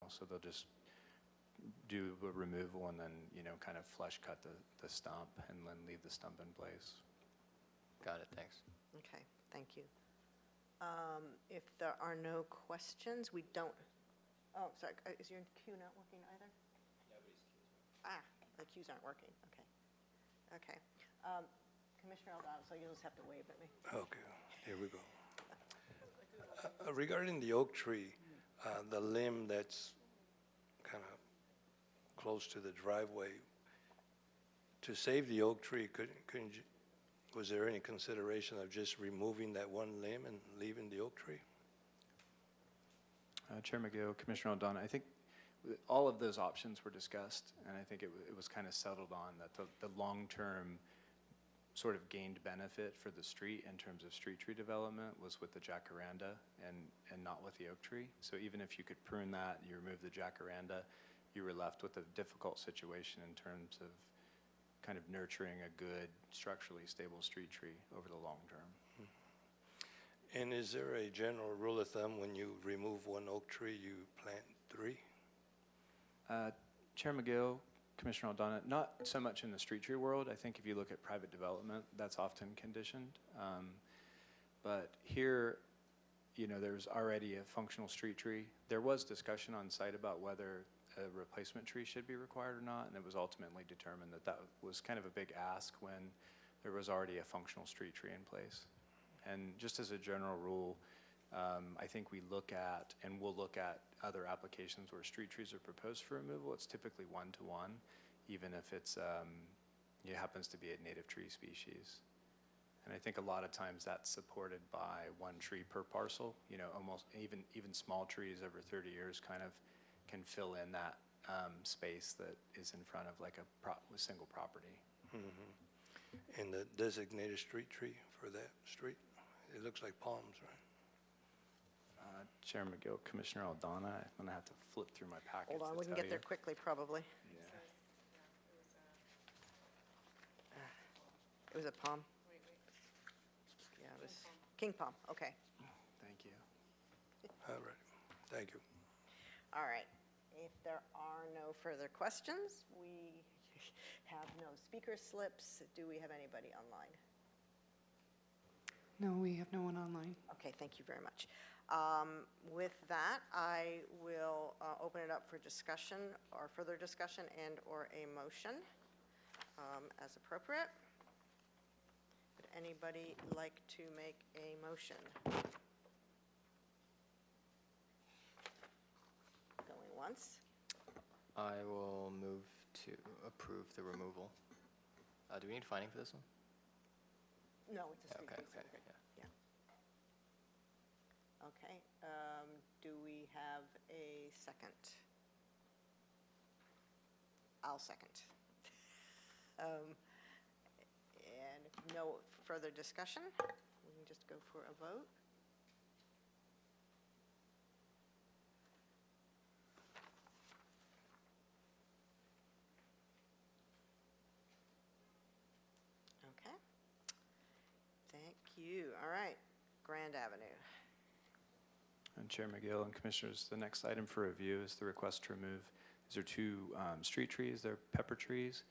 So they'll just do a removal and then, kind of flush cut the stump and then leave the stump in place. Got it, thanks. Okay, thank you. If there are no questions, we don't, oh, sorry, is your queue not working either? Nobody's queues. Ah, the queues aren't working, okay. Okay. Commissioner Aldana, so you'll just have to wave at me. Okay, here we go. Regarding the oak tree, the limb that's kind of close to the driveway, to save the oak tree, was there any consideration of just removing that one limb and leaving the oak tree? Chair McGill, Commissioner O'Donnell, I think all of those options were discussed, and I think it was kind of settled on that the long-term sort of gained benefit for the street in terms of street tree development was with the jacaranda and not with the oak tree. So even if you could prune that, you remove the jacaranda, you were left with a difficult situation in terms of kind of nurturing a good, structurally stable street tree over the long term. And is there a general rule of thumb when you remove one oak tree, you plant 3? Chair McGill, Commissioner O'Donnell, not so much in the street tree world. I think if you look at private development, that's often conditioned. But here, there's already a functional street tree. There was discussion on site about whether a replacement tree should be required or not, and it was ultimately determined that that was kind of a big ask when there was already a functional street tree in place. And just as a general rule, I think we look at, and we'll look at other applications where street trees are proposed for removal. It's typically 1-to-1, even if it happens to be a native tree species. And I think a lot of times that's supported by one tree per parcel. Almost even small trees over 30 years kind of can fill in that space that is in front of like a single property. Mm-hmm. And the designated street tree for that street? It looks like palms, right? Chair McGill, Commissioner Aldana, I'm going to have to flip through my packet. Hold on, we can get there quickly, probably. Yeah. It was a palm? Yeah, it was king palm, okay. Thank you. All right, thank you. All right, if there are no further questions, we have no speaker slips. Do we have anybody online? No, we have no one online. Okay, thank you very much. With that, I will open it up for discussion or further discussion and or a motion as appropriate. Would anybody like to make a motion? Going once. I will move to approve the removal. Do we need finding for this one? No, it's a street Okay, tree. okay, yeah. Okay, do we have a second? I'll second. And if no further discussion, we can just go for a vote. Okay. Thank you. All right, Grand Avenue. And Chair McGill and Commissioners, the next item for review is the request to remove. These are 2 street trees. They're pepper trees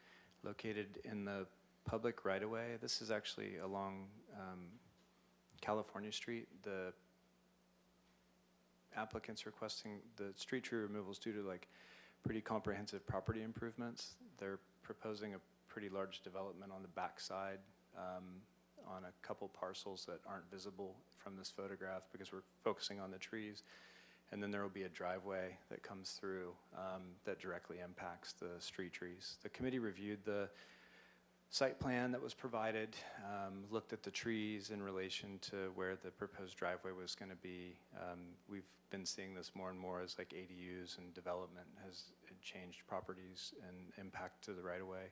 located in the public right-of-way. This is actually along California Street. The applicant's requesting the street tree removals due to pretty comprehensive property improvements. They're proposing a pretty large development on the backside on a couple parcels that aren't visible from this photograph because we're focusing on the trees. And then there will be a driveway that comes through that directly impacts the street trees. The committee reviewed the site plan that was provided, looked at the trees in relation to where the proposed driveway was going to be. We've been seeing this more and more as ADUs and development has changed properties and impact to the right-of-way.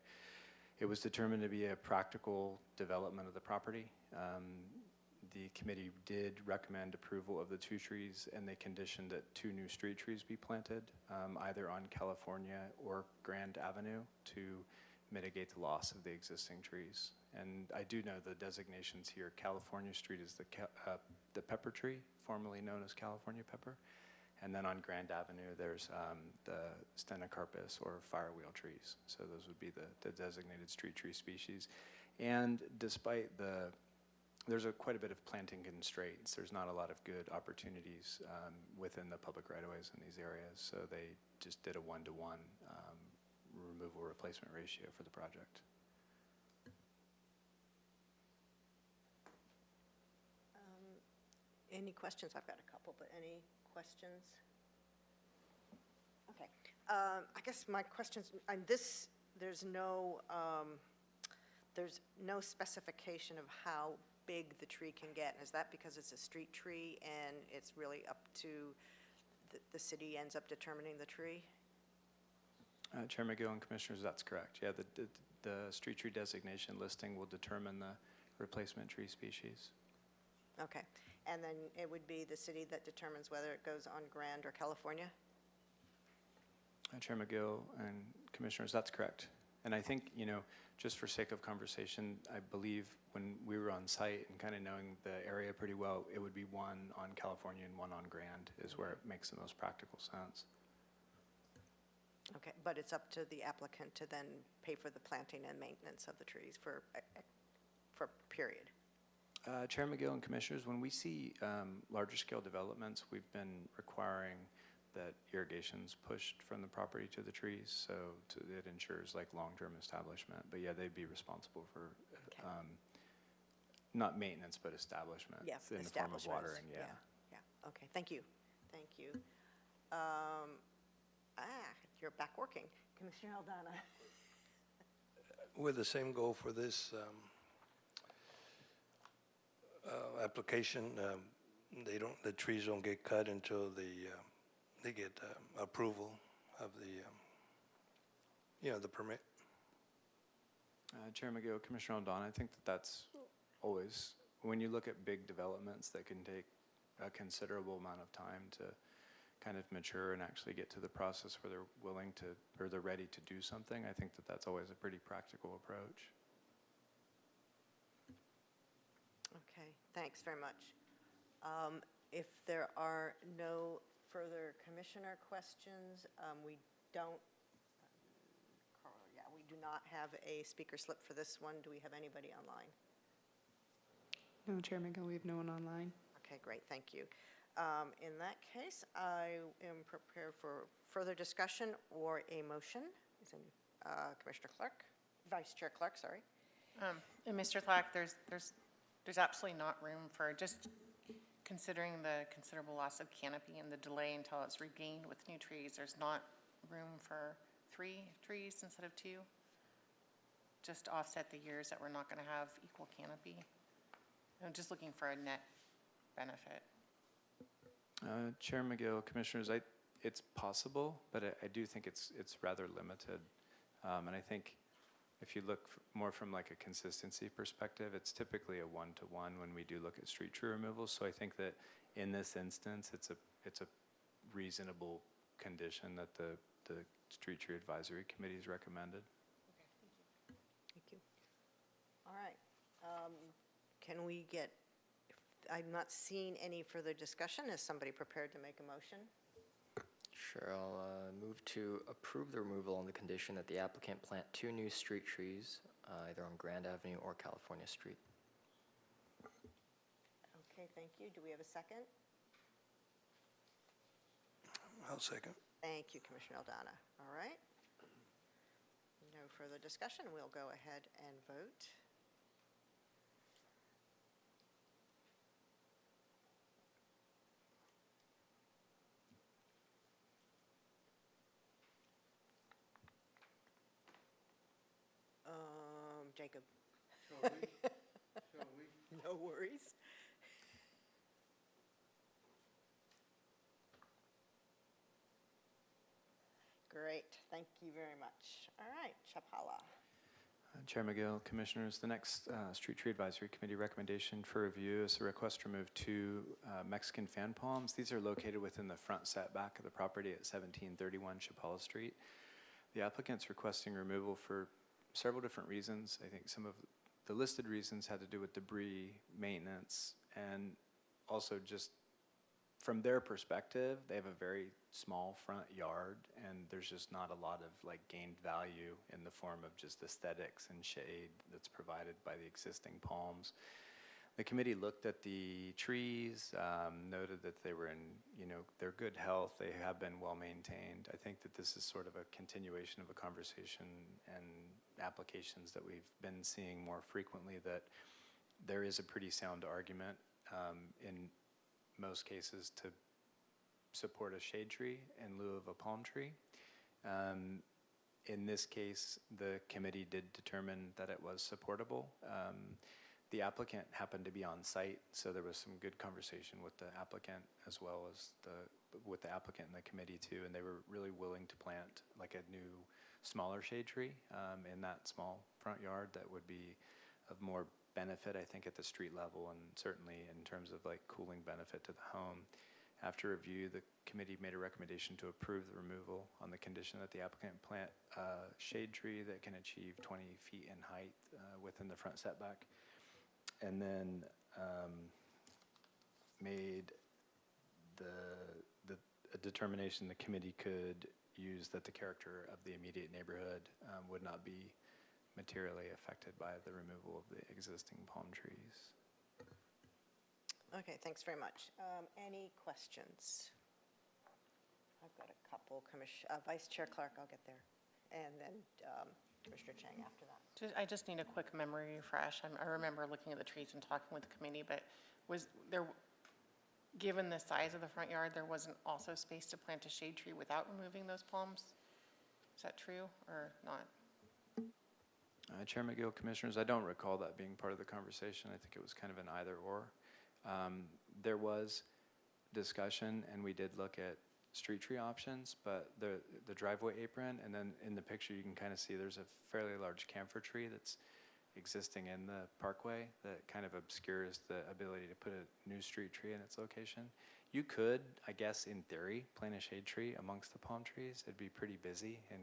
It was determined to be a practical development of the property. The committee did recommend approval of the 2 trees, and they conditioned that 2 new street trees be planted, either on California or Grand Avenue, to mitigate the loss of the existing trees. And I do know the designations here. California Street is the pepper tree, formerly known as California pepper. And then on Grand Avenue, there's the Stenocarpus or firewheel trees. So those would be the designated street tree species. And despite there's quite a bit of planting constraints. There's not a lot of good opportunities within the public right-of-ways in these areas. So they just did a 1-to-1 removal replacement ratio for the project. Any questions? I've got a couple, but any questions? Okay. I guess my questions, there's no specification of how big the tree can get. Is that because it's a street tree and it's really up to the city ends up determining the tree? Chair McGill and Commissioners, that's correct. Yeah, the street tree designation listing will determine the replacement tree species. Okay. And then it would be the city that determines whether it goes on Grand or California? Chair McGill and Commissioners, that's correct. And I think, just for sake of conversation, I believe when we were on site and kind of knowing the area pretty well, it would be one on California and one on Grand is where it makes the most practical sense. Okay, but it's up to the applicant to then pay for the planting and maintenance of the trees for period. Chair McGill and Commissioners, when we see larger scale developments, we've been requiring that irrigation's pushed from the property to the trees, so it ensures like long-term establishment. But yeah, they'd be responsible for not maintenance, but establishment in the form of watering. Yeah. Okay, thank you. Thank you. You're back working. Commissioner Aldana. With the same goal for this application, the trees don't get cut until they get approval of the permit. Chair McGill, Commissioner Aldana, I think that's always, when you look at big developments that can take a considerable amount of time to kind of mature and actually get to the process where they're willing to, or they're ready to do something, I think that that's always a pretty practical approach. Okay, thanks very much. If there are no further commissioner questions, we don't, we do not have a speaker slip for this one. Do we have anybody online? No, Chair McGill, we have no one online. Okay, great, thank you. In that case, I am prepared for further discussion or a motion. Commissioner Clark, Vice Chair Clark, sorry. And Mr. Clark, there's absolutely not room for, just considering the considerable loss of canopy and the delay until it's regained with new trees, there's not room for 3 trees instead of 2, just to offset the years that we're not going to have equal canopy. I'm just looking for a net benefit. Chair McGill, Commissioners, it's possible, but I do think it's rather limited. And I think if you look more from like a consistency perspective, it's typically a 1-to-1 when we do look at street tree removals. So I think that in this instance, it's a reasonable condition that the Street Tree Advisory Committee has recommended. Okay, thank you. All right. Can we get, I'm not seeing any further discussion. Is somebody prepared to make a motion? Sure, I'll move to approve the removal on the condition that the applicant plant 2 new street trees, either on Grand Avenue or California Street. Okay, thank you. Do we have a second? I'll second. Thank you, Commissioner Aldana. All right. No further discussion. We'll go ahead and vote. Jacob. Shall we? No worries. Great, thank you very much. All right, Chapala. Chair McGill, Commissioners, the next Street Tree Advisory Committee recommendation for review is a request to remove 2 Mexican fan palms. These are located within the front setback of the property at 1731 Chapala Street. The applicant's requesting removal for several different reasons. I think some of the listed reasons had to do with debris, maintenance, and also just from their perspective, they have a very small front yard, and there's just not a lot of like gained value in the form of just aesthetics and shade that's provided by the existing palms. The committee looked at the trees, noted that they were in, they're good health. They have been well maintained. I think that this is sort of a continuation of a conversation and applications that we've been seeing more frequently, that there is a pretty sound argument in most cases to support a shade tree in lieu of a palm tree. In this case, the committee did determine that it was supportable. The applicant happened to be on site, so there was some good conversation with the applicant as well as with the applicant and the committee too, and they were really willing to plant like a new smaller shade tree in that small front yard that would be of more benefit, I think, at the street level, and certainly in terms of like cooling benefit to the home. After review, the committee made a recommendation to approve the removal on the condition that the applicant plant a shade tree that can achieve 20 feet in height within the front setback. And then made a determination the committee could use that the character of the immediate neighborhood would not be materially affected by the removal of the existing palm trees. Okay, thanks very much. Any questions? I've got a couple. Vice Chair Clark, I'll get there. And then Commissioner Chang after that. I just need a quick memory refresh. I remember looking at the trees and talking with the committee, but was there, given the size of the front yard, there wasn't also space to plant a shade tree without removing those palms? Is that true or not? Chair McGill, Commissioners, I don't recall that being part of the conversation. I think it was kind of an either or. There was discussion, and we did look at street tree options, but the driveway apron, and then in the picture you can kind of see there's a fairly large camphor tree that's existing in the parkway that kind of obscures the ability to put a new street tree in its location. You could, I guess, in theory, plant a shade tree amongst the palm trees. It'd be pretty busy and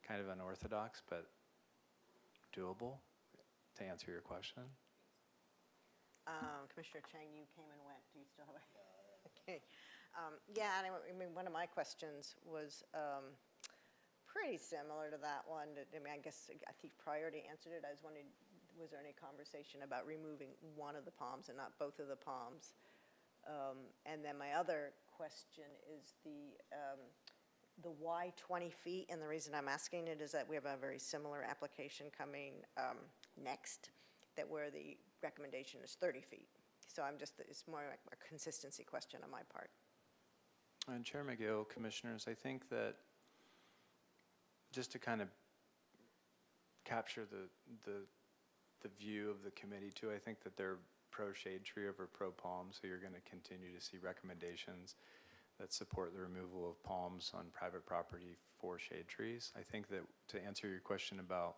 kind of unorthodox, but doable, to answer your question. Commissioner Chang, you came and went. Do you still have a... Okay. Yeah, and I mean, one of my questions was pretty similar to that one. I mean, I guess I think Priority answered it. I was wondering, was there any conversation about removing one of the palms and not both of the palms? And then my other question is the why 20 feet, and the reason I'm asking it is that we have a very similar application coming next, that where the recommendation is 30 feet. So it's more like a consistency question on my part. And Chair McGill, Commissioners, I think that just to kind of capture the view of the committee too, I think that they're pro shade tree over pro palm, so you're going to continue to see recommendations that support the removal of palms on private property for shade trees. I think that to answer your question about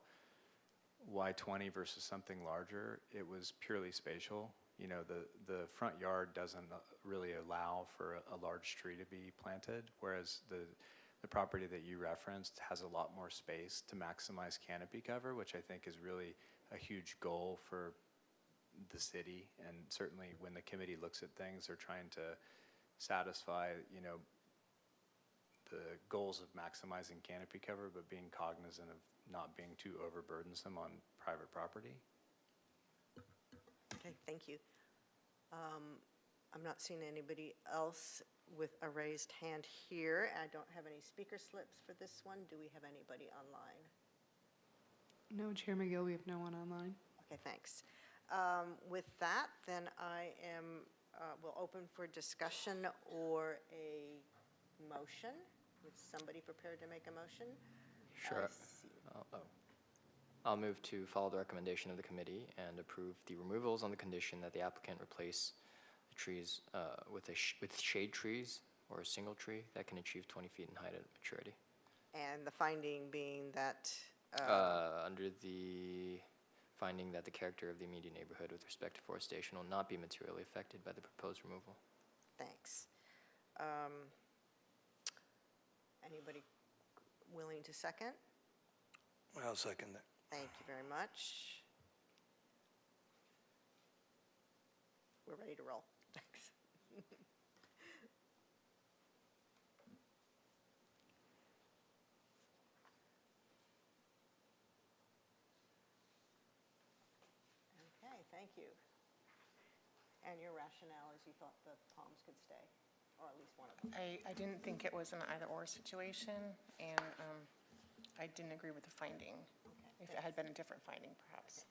why 20 versus something larger, it was purely spatial. You know, the front yard doesn't really allow for a large tree to be planted, whereas the property that you referenced has a lot more space to maximize canopy cover, which I think is really a huge goal for the city. And certainly when the committee looks at things, they're trying to satisfy, you know, the goals of maximizing canopy cover, but being cognizant of not being too overburdensome on private property. Okay, thank you. I'm not seeing anybody else with a raised hand here. I don't have any speaker slips for this one. Do we have anybody online? No, Chair McGill, we have no one online. Okay, thanks. With that, then I will open for discussion or a motion. Is somebody prepared to make a motion? Sure. I'll move to follow the recommendation of the committee and approve the removals on the condition that the applicant replace the trees with shade trees or a single tree that can achieve 20 feet in height at maturity. And the finding being that... under the finding that the character of the immediate neighborhood with respect to forestation will not be materially affected by the proposed removal. Thanks. Anybody willing to second? I'll second that. Thank you very much. We're ready to roll. Thanks. thank you. And your rationale is you thought the palms could stay, or at least one of them? I didn't think it was an either-or situation, and I didn't agree with the finding. Okay, If it had been a different finding, perhaps.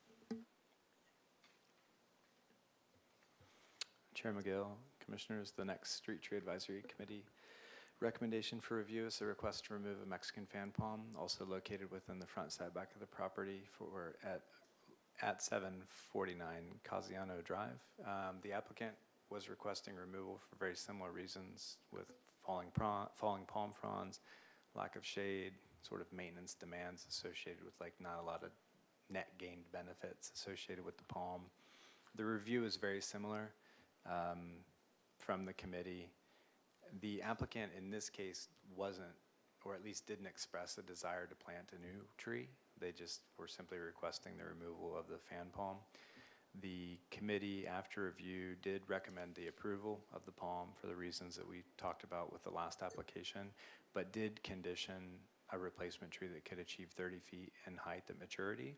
Chair McGill, Commissioners, the next Street Tree Advisory Committee recommendation for review is a request to remove a Mexican fan palm, also located within the front setback of the property at 749 Casiano Drive. The applicant was requesting removal for very similar reasons, with falling palm fronds, lack of shade, sort of maintenance demands associated with like not a lot of net gained benefits associated with the palm. The review is very similar from the committee. The applicant in this case wasn't, or at least didn't express a desire to plant a new tree. They just were simply requesting the removal of the fan palm. The committee, after review, did recommend the approval of the palm for the reasons that we talked about with the last application, but did condition a replacement tree that could achieve 30 feet in height at maturity.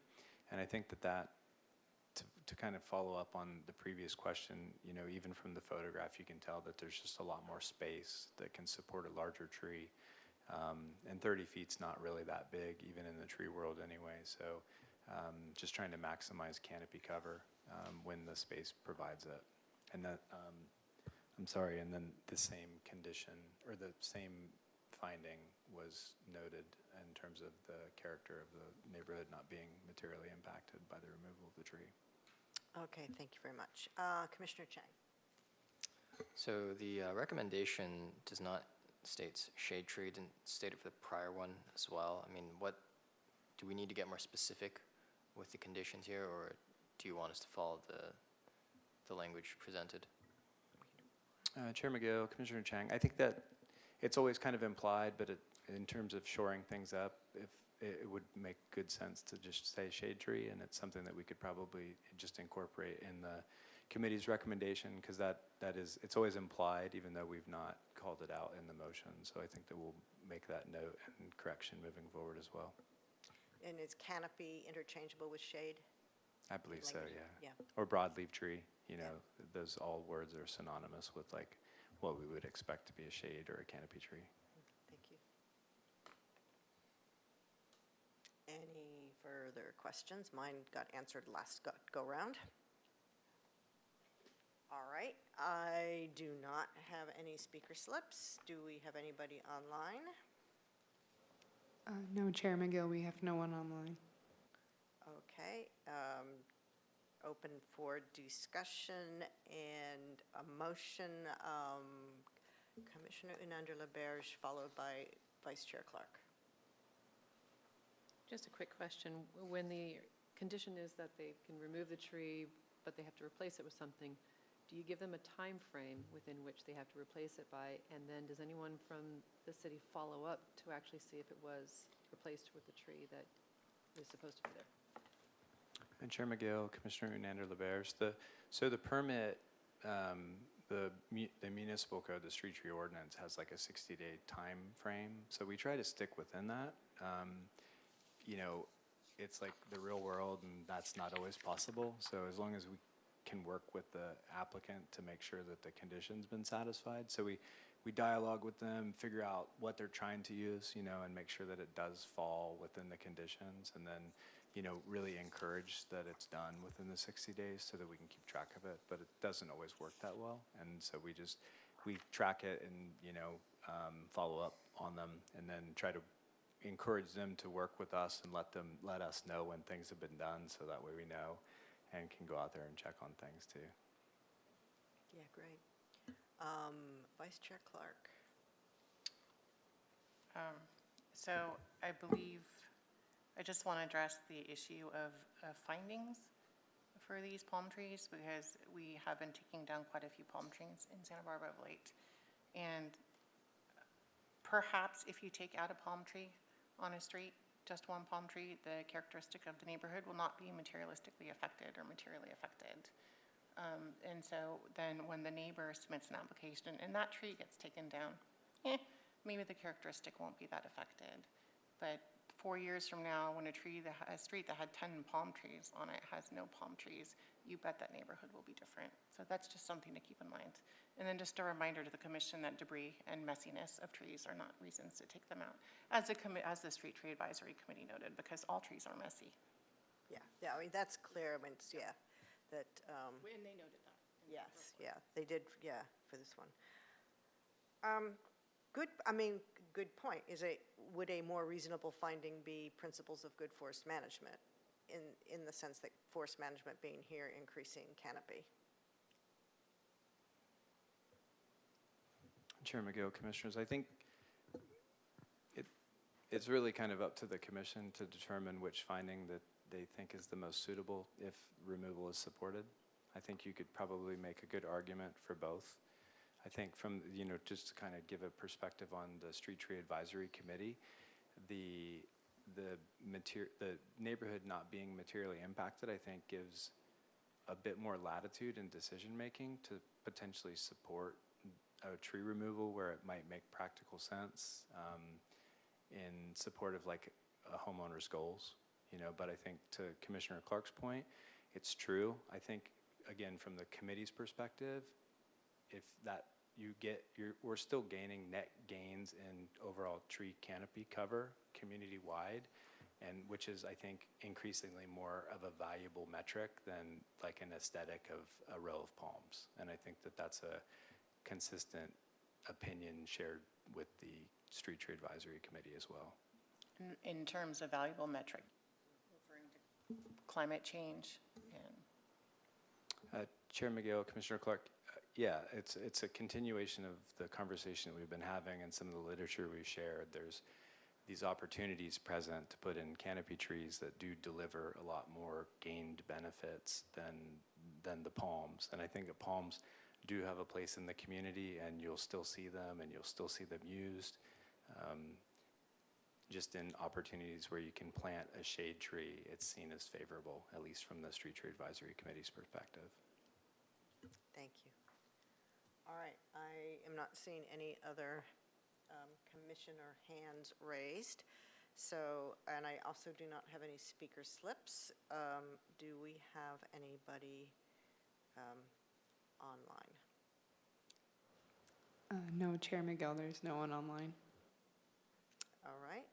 And I think that to kind of follow up on the previous question, you know, even from the photograph, you can tell that there's just a lot more space that can support a larger tree. And 30 feet's not really that big, even in the tree world anyway. So just trying to maximize canopy cover when the space provides it. And that, I'm sorry, and then the same condition, or the same finding was noted in terms of the character of the neighborhood not being materially impacted by the removal of the tree. Okay, thank you very much. Commissioner Chang? So the recommendation does not state shade tree, didn't state it for the prior one as well. I mean, what, do we need to get more specific with the conditions here, or do you want us to follow the language presented? Chair McGill, Commissioner Chang, I think that it's always kind of implied, but in terms of shoring things up, if it would make good sense to just say shade tree, and it's something that we could probably just incorporate in the committee's recommendation, because it's always implied, even though we've not called it out in the motion. So I think that we'll make that note and correction moving forward as well. And is canopy interchangeable with shade? I believe so, Language? yeah. Yeah. Or broadleaf tree, you know, those all words are synonymous with like what we would expect to be a shade or a canopy tree. Thank you. Any further questions? Mine got answered last go round. All right, I do not have any speaker slips. Do we have anybody online? No, Chair McGill, we have no one online. Okay, open for discussion and a motion. Commissioner Unanda-LaBerge, followed by Vice Chair Clark. Just a quick question. When the condition is that they can remove the tree, but they have to replace it with something, do you give them a time frame within which they have to replace it by? And then does anyone from the city follow up to actually see if it was replaced with the tree that is supposed to be there? And Chair McGill, Commissioner Unanda-LaBerge, so the permit, the municipal code, the street tree ordinance, has like a 60-day time frame. So we try to stick within that. You know, it's like the real world, and that's not always possible. So as long as we can work with the applicant to make sure that the condition's been satisfied. So we dialogue with them, figure out what they're trying to use, you know, and make sure that it does fall within the conditions, and then, you know, really encourage that it's done within the 60 days so that we can keep track of it. But it doesn't always work that well. And so we track it and, you know, follow up on them, and then try to encourage them to work with us and let us know when things have been done, so that way we know and can go out there and check on things too. Yeah, great. Vice Chair Clark. So I believe, I just want to address the issue of findings for these palm trees, because we have been taking down quite a few palm trees in Santa Barbara of late. And perhaps if you take out a palm tree on a street, just one palm tree, the characteristic of the neighborhood will not be materialistically affected or materially affected. And so then when the neighbor submits an application and that tree gets taken down, maybe the characteristic won't be that affected. But 4 years from now, when a street that had 10 palm trees on it has no palm trees, you bet that neighborhood will be different. So that's just something to keep in mind. And then just a reminder to the commission that debris and messiness of trees are not reasons to take them out, as the Street Tree Advisory Committee noted, because all trees are messy. Yeah, I mean, that's clear, I mean, it's, yeah, that, And they noted that. yes, yeah, they did, yeah, for this one. Good point. Would a more reasonable finding be principles of good forest management in the sense that forest management being here increasing canopy? Chair McGill, Commissioners, I think it's really kind of up to the commission to determine which finding that they think is the most suitable if removal is supported. I think you could probably make a good argument for both. I think from, just to kind of give a perspective on the Street Tree Advisory Committee, the neighborhood not being materially impacted, I think, gives a bit more latitude in decision-making to potentially support a tree removal where it might make practical sense in support of like a homeowner's goals, but I think to Commissioner Clark's point, it's true. I think, again, from the committee's perspective, if that we're still gaining net gains in overall tree canopy cover community-wide, and which is, I think, increasingly more of a valuable metric than like an aesthetic of a row of palms. And I think that that's a consistent opinion shared with the Street Tree Advisory Committee as well. In terms of valuable metric, referring to climate change and Chair McGill, Commissioner Clark, yeah, it's a continuation of the conversation that we've been having and some of the literature we've shared. There's these opportunities present to put in canopy trees that do deliver a lot more gained benefits than the palms. And I think the palms do have a place in the community, and you'll still see them, and you'll still see them used. Just in opportunities where you can plant a shade tree, it's seen as favorable, at least from the Street Tree Advisory Committee's perspective. Thank you. All right, I am not seeing any other commissioner hands raised. So, and I also do not have any speaker slips. Do we have anybody online? No, Chair McGill, there's no one online. All right.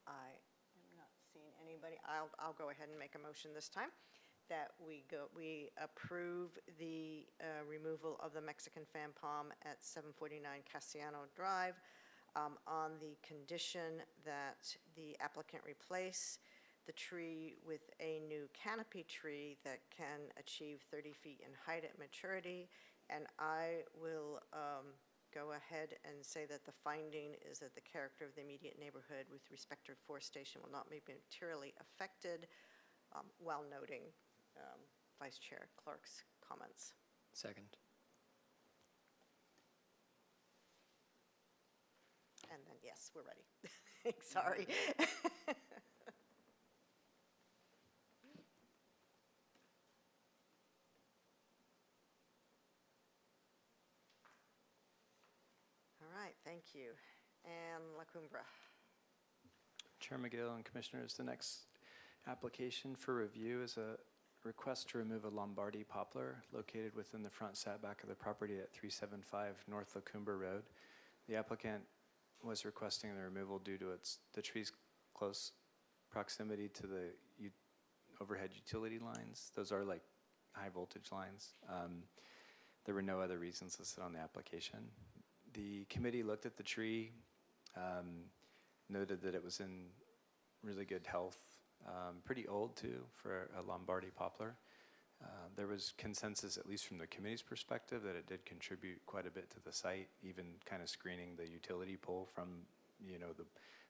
I am not seeing anybody. I'll go ahead and make a motion this time that we approve the removal of the Mexican fan palm at 749 Cassiano Drive on the condition that the applicant replace the tree with a new canopy tree that can achieve 30 feet in height at maturity. And I will go ahead and say that the finding is that the character of the immediate neighborhood with respect to forestation will not be materially affected, while noting Vice Chair Clark's comments. Second. And then, yes, we're ready. Sorry. All right, thank you. And La Cumbra. Chair McGill and Commissioners, the next application for review is a request to remove a Lombardy poplar located within the front setback of the property at 375 North La Cumbra Road. The applicant was requesting the removal due to the tree's close proximity to the overhead utility lines. Those are like high voltage lines. There were no other reasons listed on the application. The committee looked at the tree, noted that it was in really good health, pretty old too for a Lombardy poplar. There was consensus, at least from the committee's perspective, that it did contribute quite a bit to the site, even kind of screening the utility pole from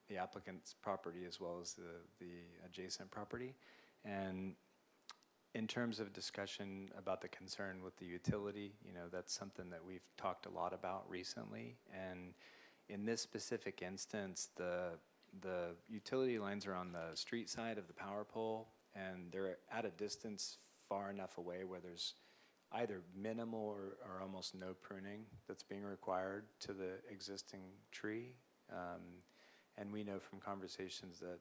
the applicant's property as well as the adjacent property. And in terms of discussion about the concern with the utility, that's something that we've talked a lot about recently. And in this specific instance, the utility lines are on the street side of the power pole, and they're at a distance far enough away where there's either minimal or almost no pruning that's being required to the existing tree. And we know from conversations that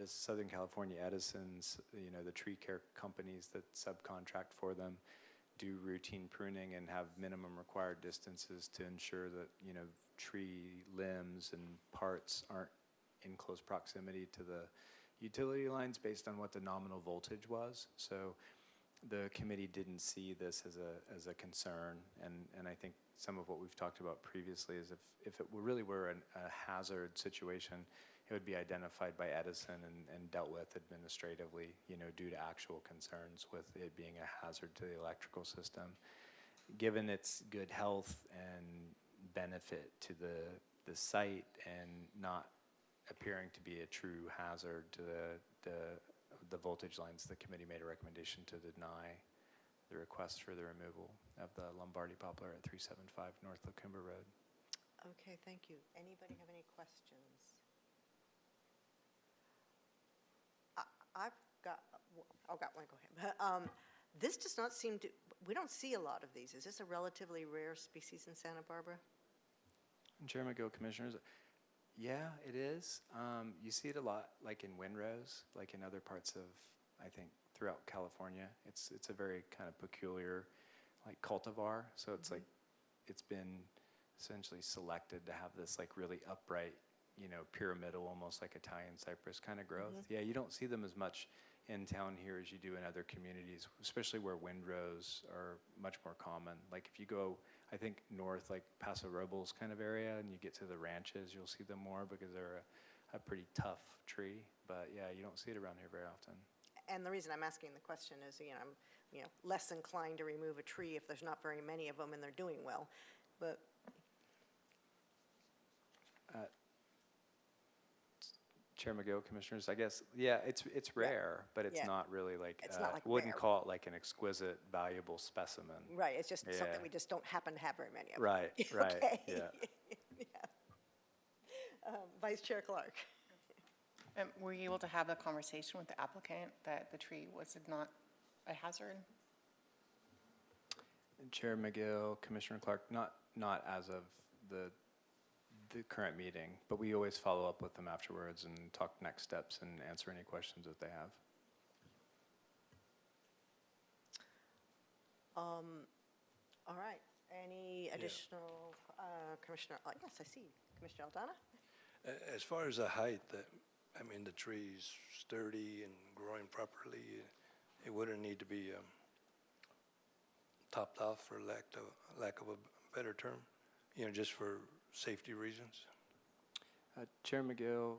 Southern California Edison's, the tree care companies that subcontract for them do routine pruning and have minimum required distances to ensure that, tree limbs and parts aren't in close proximity to the utility lines based on what the nominal voltage was. So the committee didn't see this as a concern, and I think some of what we've talked about previously is if it really were a hazard situation, it would be identified by Edison and dealt with administratively, due to actual concerns with it being a hazard to the electrical system. Given its good health and benefit to the site and not appearing to be a true hazard to the voltage lines, the committee made a recommendation to deny the request for the removal of the Lombardy poplar at 375 North Lacumba Road. Okay, thank you. Anybody have any questions? I've got one, go ahead. This does not seem to, we don't see a lot of these. Is this a relatively rare species in Santa Barbara? And Chair McGill, Commissioners, yeah, it is. You see it a lot, like in windrows, like in other parts of, I think, throughout California. It's a very kind of peculiar, like cultivar. So it's like, it's been essentially selected to have this like really upright, pyramidal, almost like Italian cypress kind of growth. Yeah, you don't see them as much in town here as you do in other communities, especially where windrows are much more common. Like if you go, I think north, like Paso Robles kind of area, and you get to the ranches, you'll see them more because they're a pretty tough tree. But yeah, you don't see it around here very often. And the reason I'm asking the question is, I'm less inclined to remove a tree if there's not very many of them and they're doing well. But Chair McGill, Commissioners, I guess, yeah, it's rare, but it's Yeah. not really like, It's not like wouldn't rare. call it like an exquisite, valuable specimen. right, it's just something Yeah. we just don't happen to have very many of. Right, right, Okay. yeah. Yeah. Vice Chair Clark. Were you able to have a conversation with the applicant that the tree was not a hazard? And Chair McGill, Commissioner Clark, not as of the current meeting, but we always follow up with them afterwards and talk next steps and answer any questions that they have. All right, any additional, Commissioner, yes, I see, Commissioner Aldana? As far as the height, the tree's sturdy and growing properly. It wouldn't need to be topped off, for lack of a better term, just for safety reasons. Chair McGill,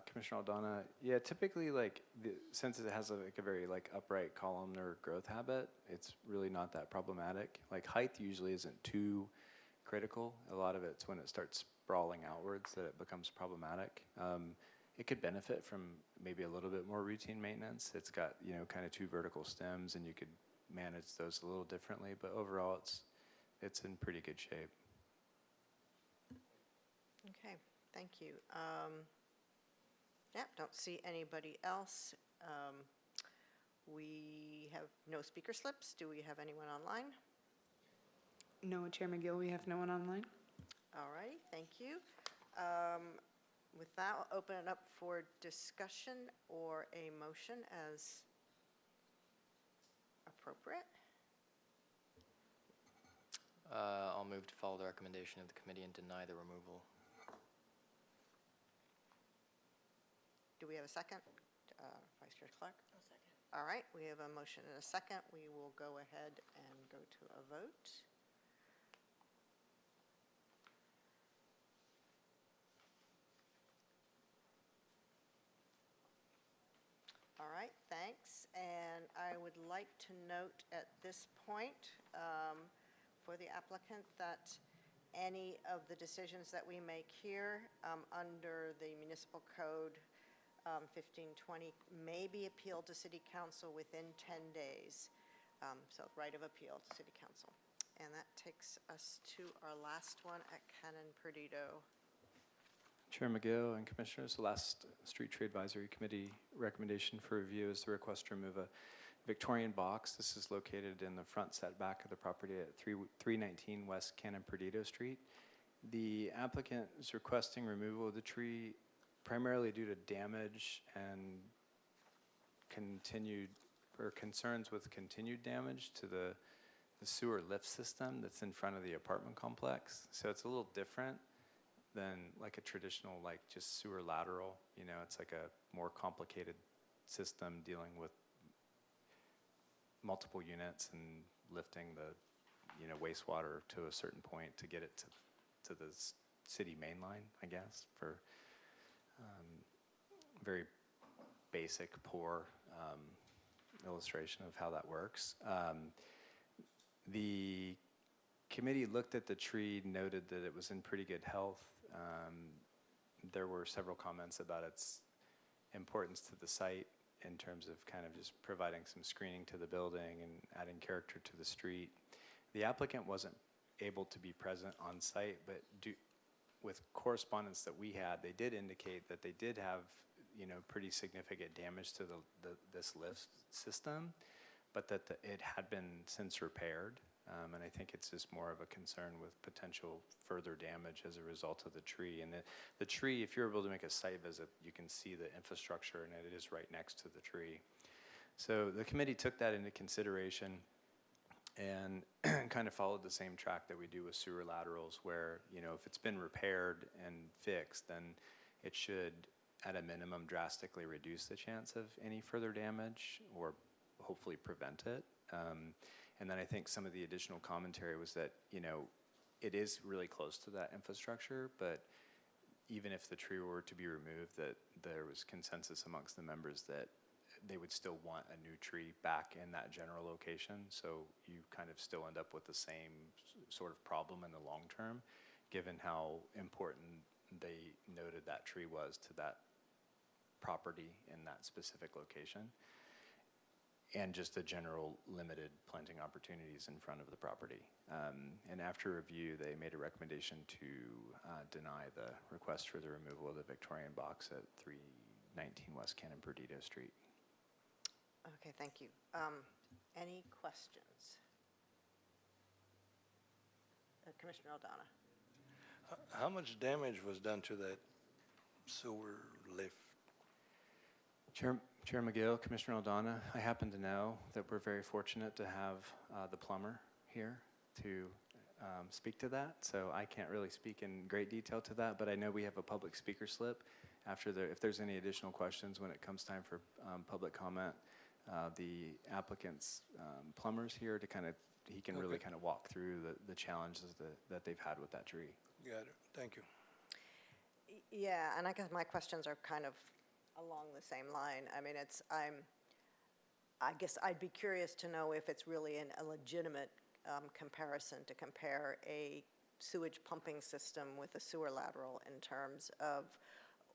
Commissioner Aldana, yeah, typically since it has a very upright columnar growth habit, it's really not that problematic. Like height usually isn't too critical. A lot of it's when it starts sprawling outwards that it becomes problematic. It could benefit from maybe a little bit more routine maintenance. It's got, kind of two vertical stems, and you could manage those a little differently, but overall it's in pretty good shape. Okay, thank you. Yeah, don't see anybody else. We have no speaker slips. Do we have anyone online? No, Chair McGill, we have no one online. All righty, thank you. With that, I'll open it up for discussion or a motion as appropriate. I'll move to follow the recommendation of the committee and deny the removal. Do we have a second? Vice Chair Clark? A second. All right, we have a motion and a second. We will go ahead and go to a vote. All right, thanks. And I would like to note at this point for the applicant that any of the decisions that we make here under the municipal code 1520 may be appealed to City Council within 10 days. So right of appeal to City Council. And that takes us to our last one at Cannon Perdido. Chair McGill and Commissioners, the last Street Tree Advisory Committee recommendation for review is the request to remove a Victorian box. This is located in the front setback of the property at 319 West Cannon Perdido Street. The applicant is requesting removal of the tree primarily due to damage and continued, or concerns with continued damage to the sewer lift system that's in front of the apartment complex. So it's a little different than like a traditional, like just sewer lateral. You know, it's like a more complicated system dealing with multiple units and lifting the, you know, wastewater to a certain point to get it to the city main line, I guess, for very basic, poor illustration of how that works. The committee looked at the tree, noted that it was in pretty good health. There were several comments about its importance to the site in terms of kind of just providing some screening to the building and adding character to the street. The applicant wasn't able to be present on site, but with correspondence that we had, they did indicate that they did have, you know, pretty significant damage to this lift system, but that it had been since repaired. And I think it's just more of a concern with potential further damage as a result of the tree. And the tree, if you're able to make a site visit, you can see the infrastructure, and it is right next to the tree. So the committee took that into consideration and kind of followed the same track that we do with sewer laterals, where, you know, if it's been repaired and fixed, then it should, at a minimum, drastically reduce the chance of any further damage, or hopefully prevent it. And then I think some of the additional commentary was that, you know, it is really close to that infrastructure, but even if the tree were to be removed, that there was consensus amongst the members that they would still want a new tree back in that general location. So you kind of still end up with the same sort of problem in the long term, given how important they noted that tree was to that property in that specific location, and just the general limited planting opportunities in front of the property. And after review, they made a recommendation to deny the request for the removal of the Victorian box at 319 West Cannon Perdido Street. Okay, thank you. Any questions? Commissioner Aldana. How much damage was done to that sewer lift? Chair McGill, Commissioner Aldana, I happen to know that we're very fortunate to have the plumber here to speak to that. So I can't really speak in great detail to that, but I know we have a public speaker slip. If there's any additional questions when it comes time for public comment, the applicant's plumber's here to he can really kind of walk through the challenges that they've had with that tree. Got it. Thank you. Yeah, and I guess my questions are kind of along the same line. I mean, I guess I'd be curious to know if it's really a legitimate comparison to compare a sewage pumping system with a sewer lateral in terms of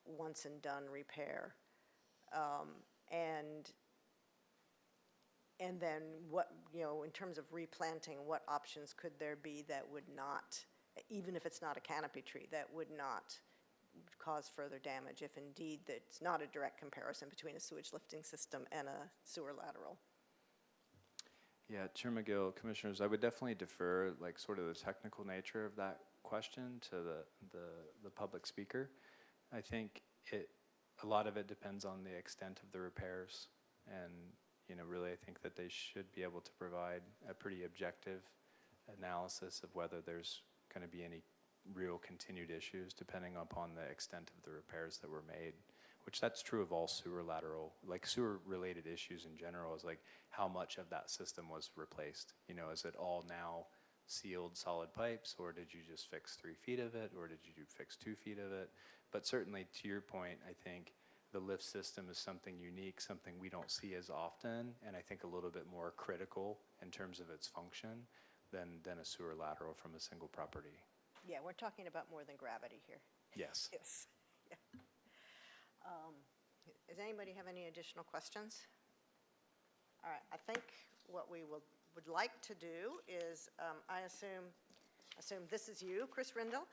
once and done repair. And then what, you know, in terms of replanting, what options could there be that would not, even if it's not a canopy tree, that would not cause further damage, if indeed that's not a direct comparison between a sewage lifting system and a sewer lateral? Yeah, Chair McGill, Commissioners, I would definitely defer like sort of the technical nature of that question to the public speaker. I think a lot of it depends on the extent of the repairs, and you know, really I think that they should be able to provide a pretty objective analysis of whether there's going to be any real continued issues depending upon the extent of the repairs that were made, which that's true of all sewer lateral, like sewer related issues in general, is like how much of that system was replaced. You know, is it all now sealed solid pipes, or did you just fix 3 feet of it, or did you fix 2 feet of it? But certainly to your point, I think the lift system is something unique, something we don't see as often, and I think a little bit more critical in terms of its function than a sewer lateral from a single property. Yeah, we're talking about more than gravity here. Yes. Yes. Yeah. Does anybody have any additional questions? All right, I think what we would like to do is, I assume this is you, Chris Rindle.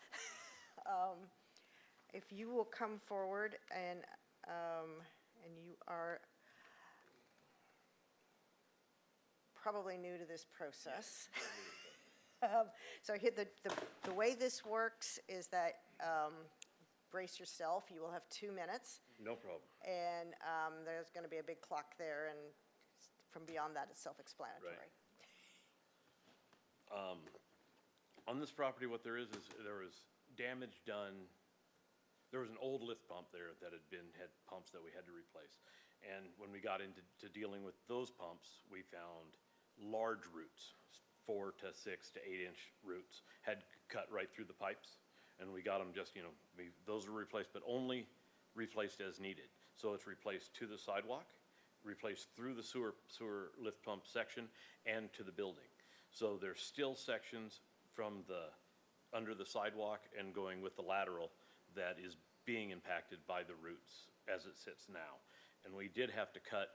If you will come forward, and you are probably new to this process. So here, the way this works is that, brace yourself, you will have 2 minutes. No problem. And there's going to be a big clock there, and from beyond that, it's self-explanatory. On this property, what there is there was damage done. There was an old lift pump there that had pumps that we had to replace. And when we got into dealing with those pumps, we found large roots, 4 to 6 to 8 inch roots, had cut right through the pipes. And we got them just, those were replaced, but only replaced as needed. So it's replaced to the sidewalk, replaced through the sewer lift pump section, and to the building. So there's still sections from under the sidewalk and going with the lateral that is being impacted by the roots as it sits now. And we did have to cut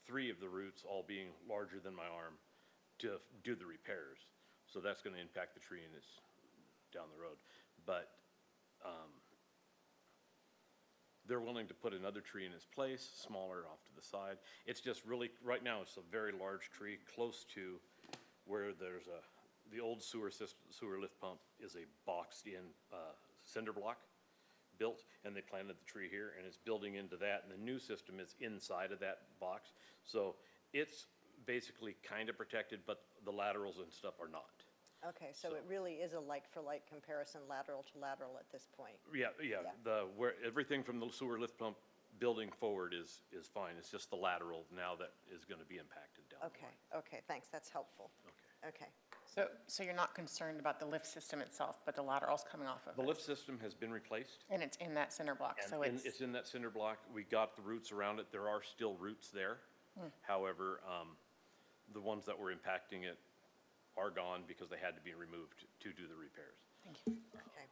3 of the roots, all being larger than my arm, to do the repairs. So that's going to impact the tree and it's down the road. But they're willing to put another tree in its place, smaller off to the side. It's just really, right now, it's a very large tree close to where there's the old sewer lift pump is a boxed-in cinder block built, and they planted the tree here, and it's building into that, and the new system is inside of that box. So it's basically kind of protected, but the laterals and stuff are not. Okay, so it really is a like-for-like comparison, lateral to lateral at this point. Yeah. Where everything from the sewer lift pump building forward is fine. It's just the lateral now that is going to be impacted down the line. Okay, thanks, that's helpful. Okay. So you're not concerned about the lift system itself, but the laterals coming off of it? The lift system has been replaced. And it's in that cinder block, so And it's... it's in that cinder block. We got the roots around it. There are still roots there. However, the ones that were impacting it are gone because they had to be removed to do the repairs. Thank you. Okay.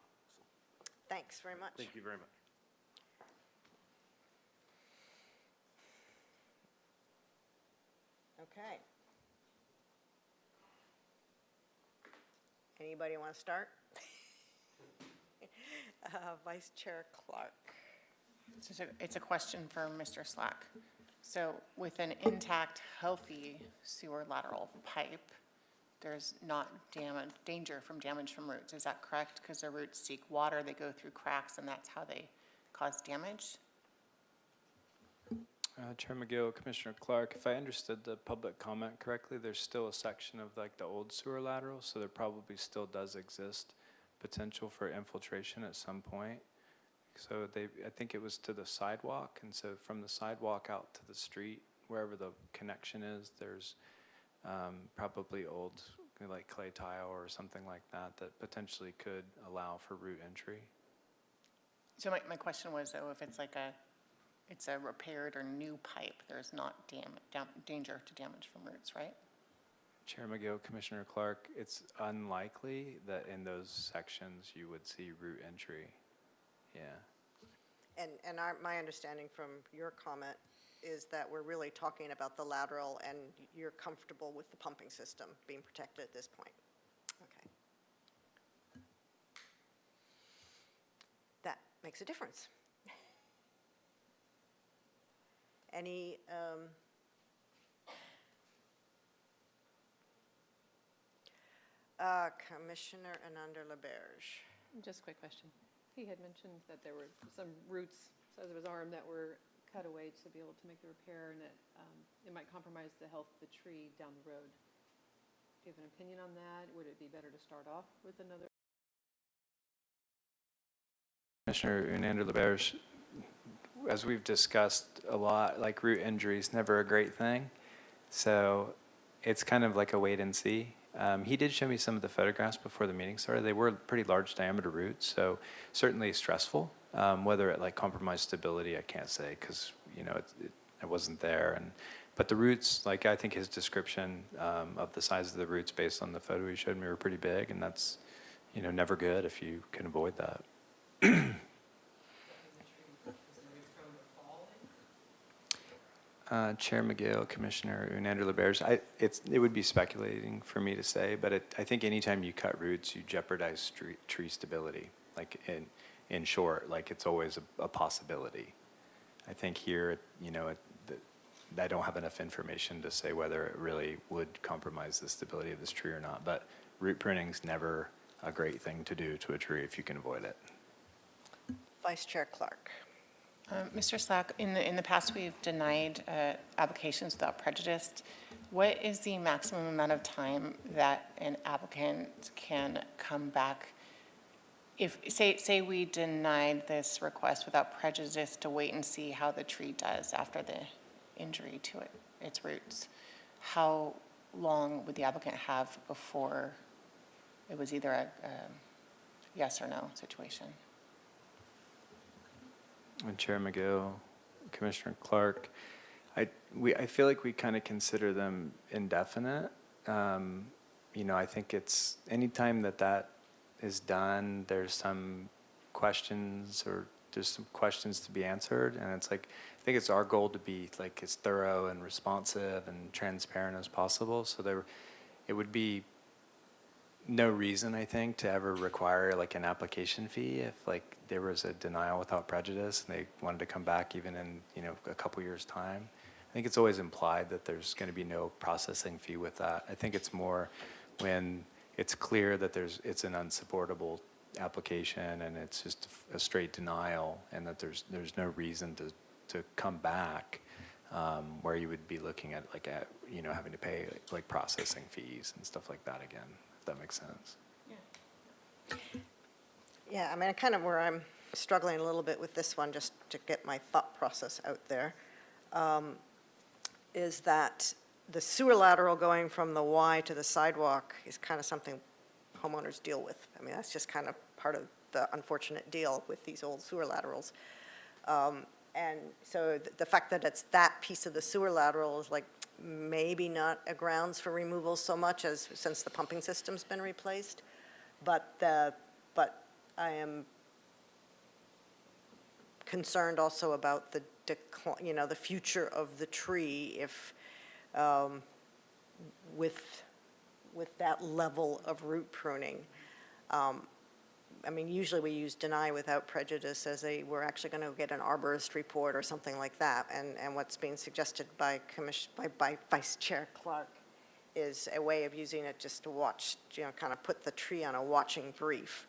Thanks very much. Thank you very much. Okay. Anybody want to start? Vice Chair Clark. It's a question for Mr. Slack. So with an intact, healthy sewer lateral pipe, there's not danger from damage from roots. Is that correct? Because the roots seek water, they go through cracks, and that's how they cause damage? Chair McGill, Commissioner Clark, if I understood the public comment correctly, there's still a section of like the old sewer lateral, so there probably still does exist potential for infiltration at some point. So I think it was to the sidewalk, and so from the sidewalk out to the street, wherever the connection is, there's probably old like clay tile or something like that that potentially could allow for root entry. So my question was, though, if it's like it's a repaired or new pipe, there's not danger to damage from roots, right? Chair McGill, Commissioner Clark, it's unlikely that in those sections you would see root entry. Yeah. And my understanding from your comment is that we're really talking about the lateral, and you're comfortable with the pumping system being protected at this point. Okay. That makes a difference. Any Commissioner Ananda-Laberge. Just a quick question. He had mentioned that there were some roots, size of his arm, that were cut away to be able to make the repair, and that it might compromise the health of the tree down the road. Do you have an opinion on that? Would it be better to start off with another? Commissioner Ananda-Laberge, as we've discussed a lot, like root injury is never a great thing. So it's kind of like a wait and see. He did show me some of the photographs before the meeting started. They were pretty large diameter roots, so certainly stressful. Whether it like compromised stability, I can't say because it wasn't there. But the roots, like I think his description of the size of the roots based on the photo he showed me were pretty big, and that's never good if you can avoid that. Chair McGill, Commissioner Ananda-Laberge, it would be speculating for me to say, but I think anytime you cut roots, you jeopardize tree stability. Like in short, like it's always a possibility. I think here, I don't have enough information to say whether it really would compromise the stability of this tree or not, but root pruning's never a great thing to do to a tree if you can avoid it. Vice Chair Clark. Mr. Slack, in the past, we've denied applications without prejudice. What is the maximum amount of time that an applicant can come back? If, say we denied this request without prejudice to wait and see how the tree does after the injury to its roots, how long would the applicant have before it was either a yes or no situation? And Chair McGill, Commissioner Clark, I feel like we kind of consider them indefinite. I think it's anytime that is done, there's some questions or there's some questions to be answered, and it's like I think it's our goal to be like as thorough and responsive and transparent as possible. So it would be no reason, I think, to ever require like an application fee if like there was a denial without prejudice and they wanted to come back even in a couple years' time. I think it's always implied that there's going to be no processing fee with that. I think it's more when it's clear that it's an unsupportable application and it's just a straight denial, and that there's no reason to come back, where you would be looking at having to pay like processing fees and stuff like that again, if that makes sense. Yeah, I mean, kind of where I'm struggling a little bit with this one, just to get my thought process out there, is that the sewer lateral going from the Y to the sidewalk is kind of something homeowners deal with. I mean, that's just kind of part of the unfortunate deal with these old sewer laterals. And so the fact that it's that piece of the sewer lateral is like maybe not a grounds for removal so much as since the pumping system's been replaced. But I am concerned also about the decline, the future of the tree if with that level of root pruning. I mean, usually we use deny without prejudice as we're actually going to get an arborist report or something like that. And what's being suggested by Vice Chair Clark is a way of using it just to watch, kind of put the tree on a watching brief,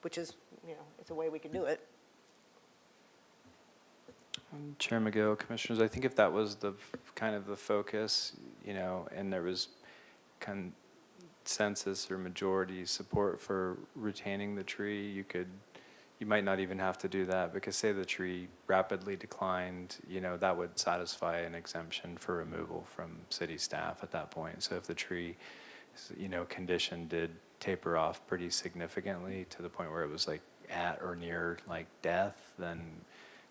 which is, it's a way we can do it. Chair McGill, Commissioners, I think if that was the kind of the focus, and there was consensus or majority support for retaining the tree, you might not even have to do that, because say the tree rapidly declined, that would satisfy an exemption for removal from city staff at that point. So if the tree, condition did taper off pretty significantly to the point where it was like at or near like death, then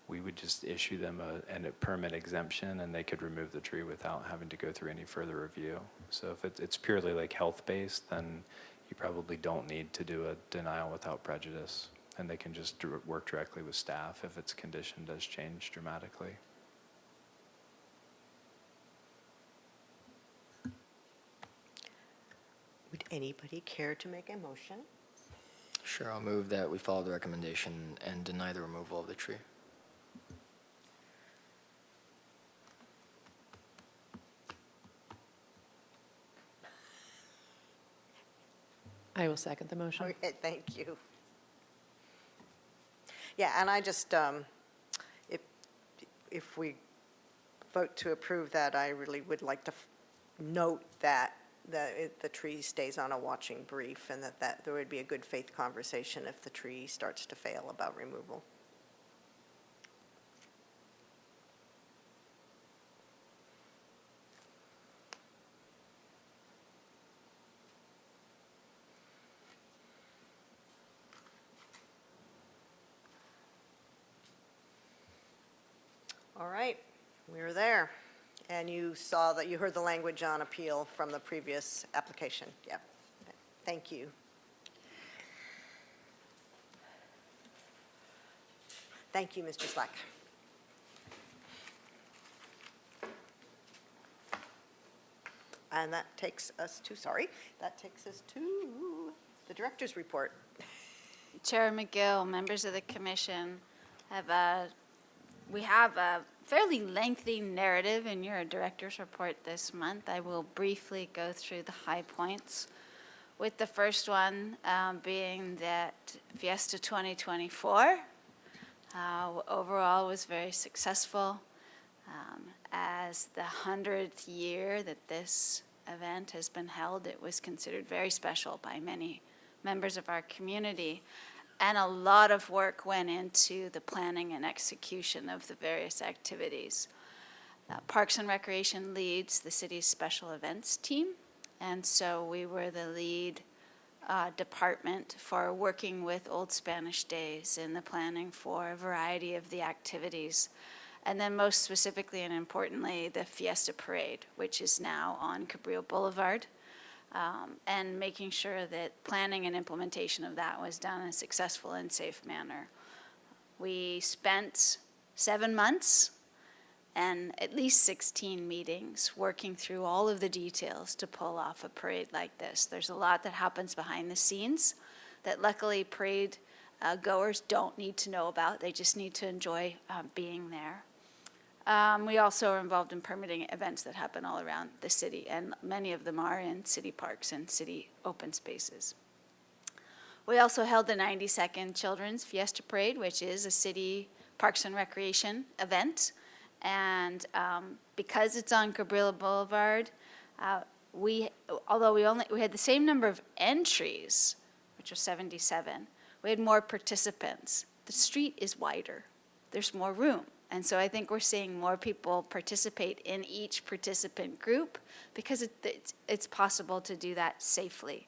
we would just issue them a permit exemption, and they could remove the tree without having to go through any further review. So if it's purely like health-based, then you probably don't need to do a denial without prejudice, and they can just work directly with staff if its condition does change dramatically. Would anybody care to make a motion? Sure, I'll move that we follow the recommendation and deny the removal of the tree. I will second the motion. Okay, thank you. Yeah, and I just, if we vote to approve that, I really would like to note that the tree stays on a watching brief, and that there would be a good faith conversation if the tree starts to fail about removal. All right, we're there. And you saw that, you heard the language on appeal from the previous application. Yep. Thank you. Thank you, Mr. Slack. And that takes us to the director's report. Chair McGill, members of the commission, we have fairly lengthy narrative in your director's report this month. I will briefly go through the high points, with the first one being that Fiesta 2024 overall was very successful. As the 100th year that this event has been held, it was considered very special by many members of our community. And a lot of work went into the planning and execution of the various activities. Parks and Recreation leads the city's special events team, and so we were the lead department for working with Old Spanish Days in the planning for a variety of the activities. And then most specifically and importantly, the Fiesta Parade, which is now on Cabrillo Boulevard, and making sure that planning and implementation of that was done in a successful and safe manner. We spent 7 months and at least 16 meetings working through all of the details to pull off a parade like this. There's a lot that happens behind the scenes that luckily parade goers don't need to know about. They just need to enjoy being there. We also are involved in permitting events that happen all around the city, and many of them are in city parks and city open spaces. We also held the 92nd Children's Fiesta Parade, which is a city Parks and Recreation event. And because it's on Cabrillo Boulevard, although we had the same number of entries, which was 77, we had more participants. The street is wider. There's more room. And so I think we're seeing more people participate in each participant group because it's possible to do that safely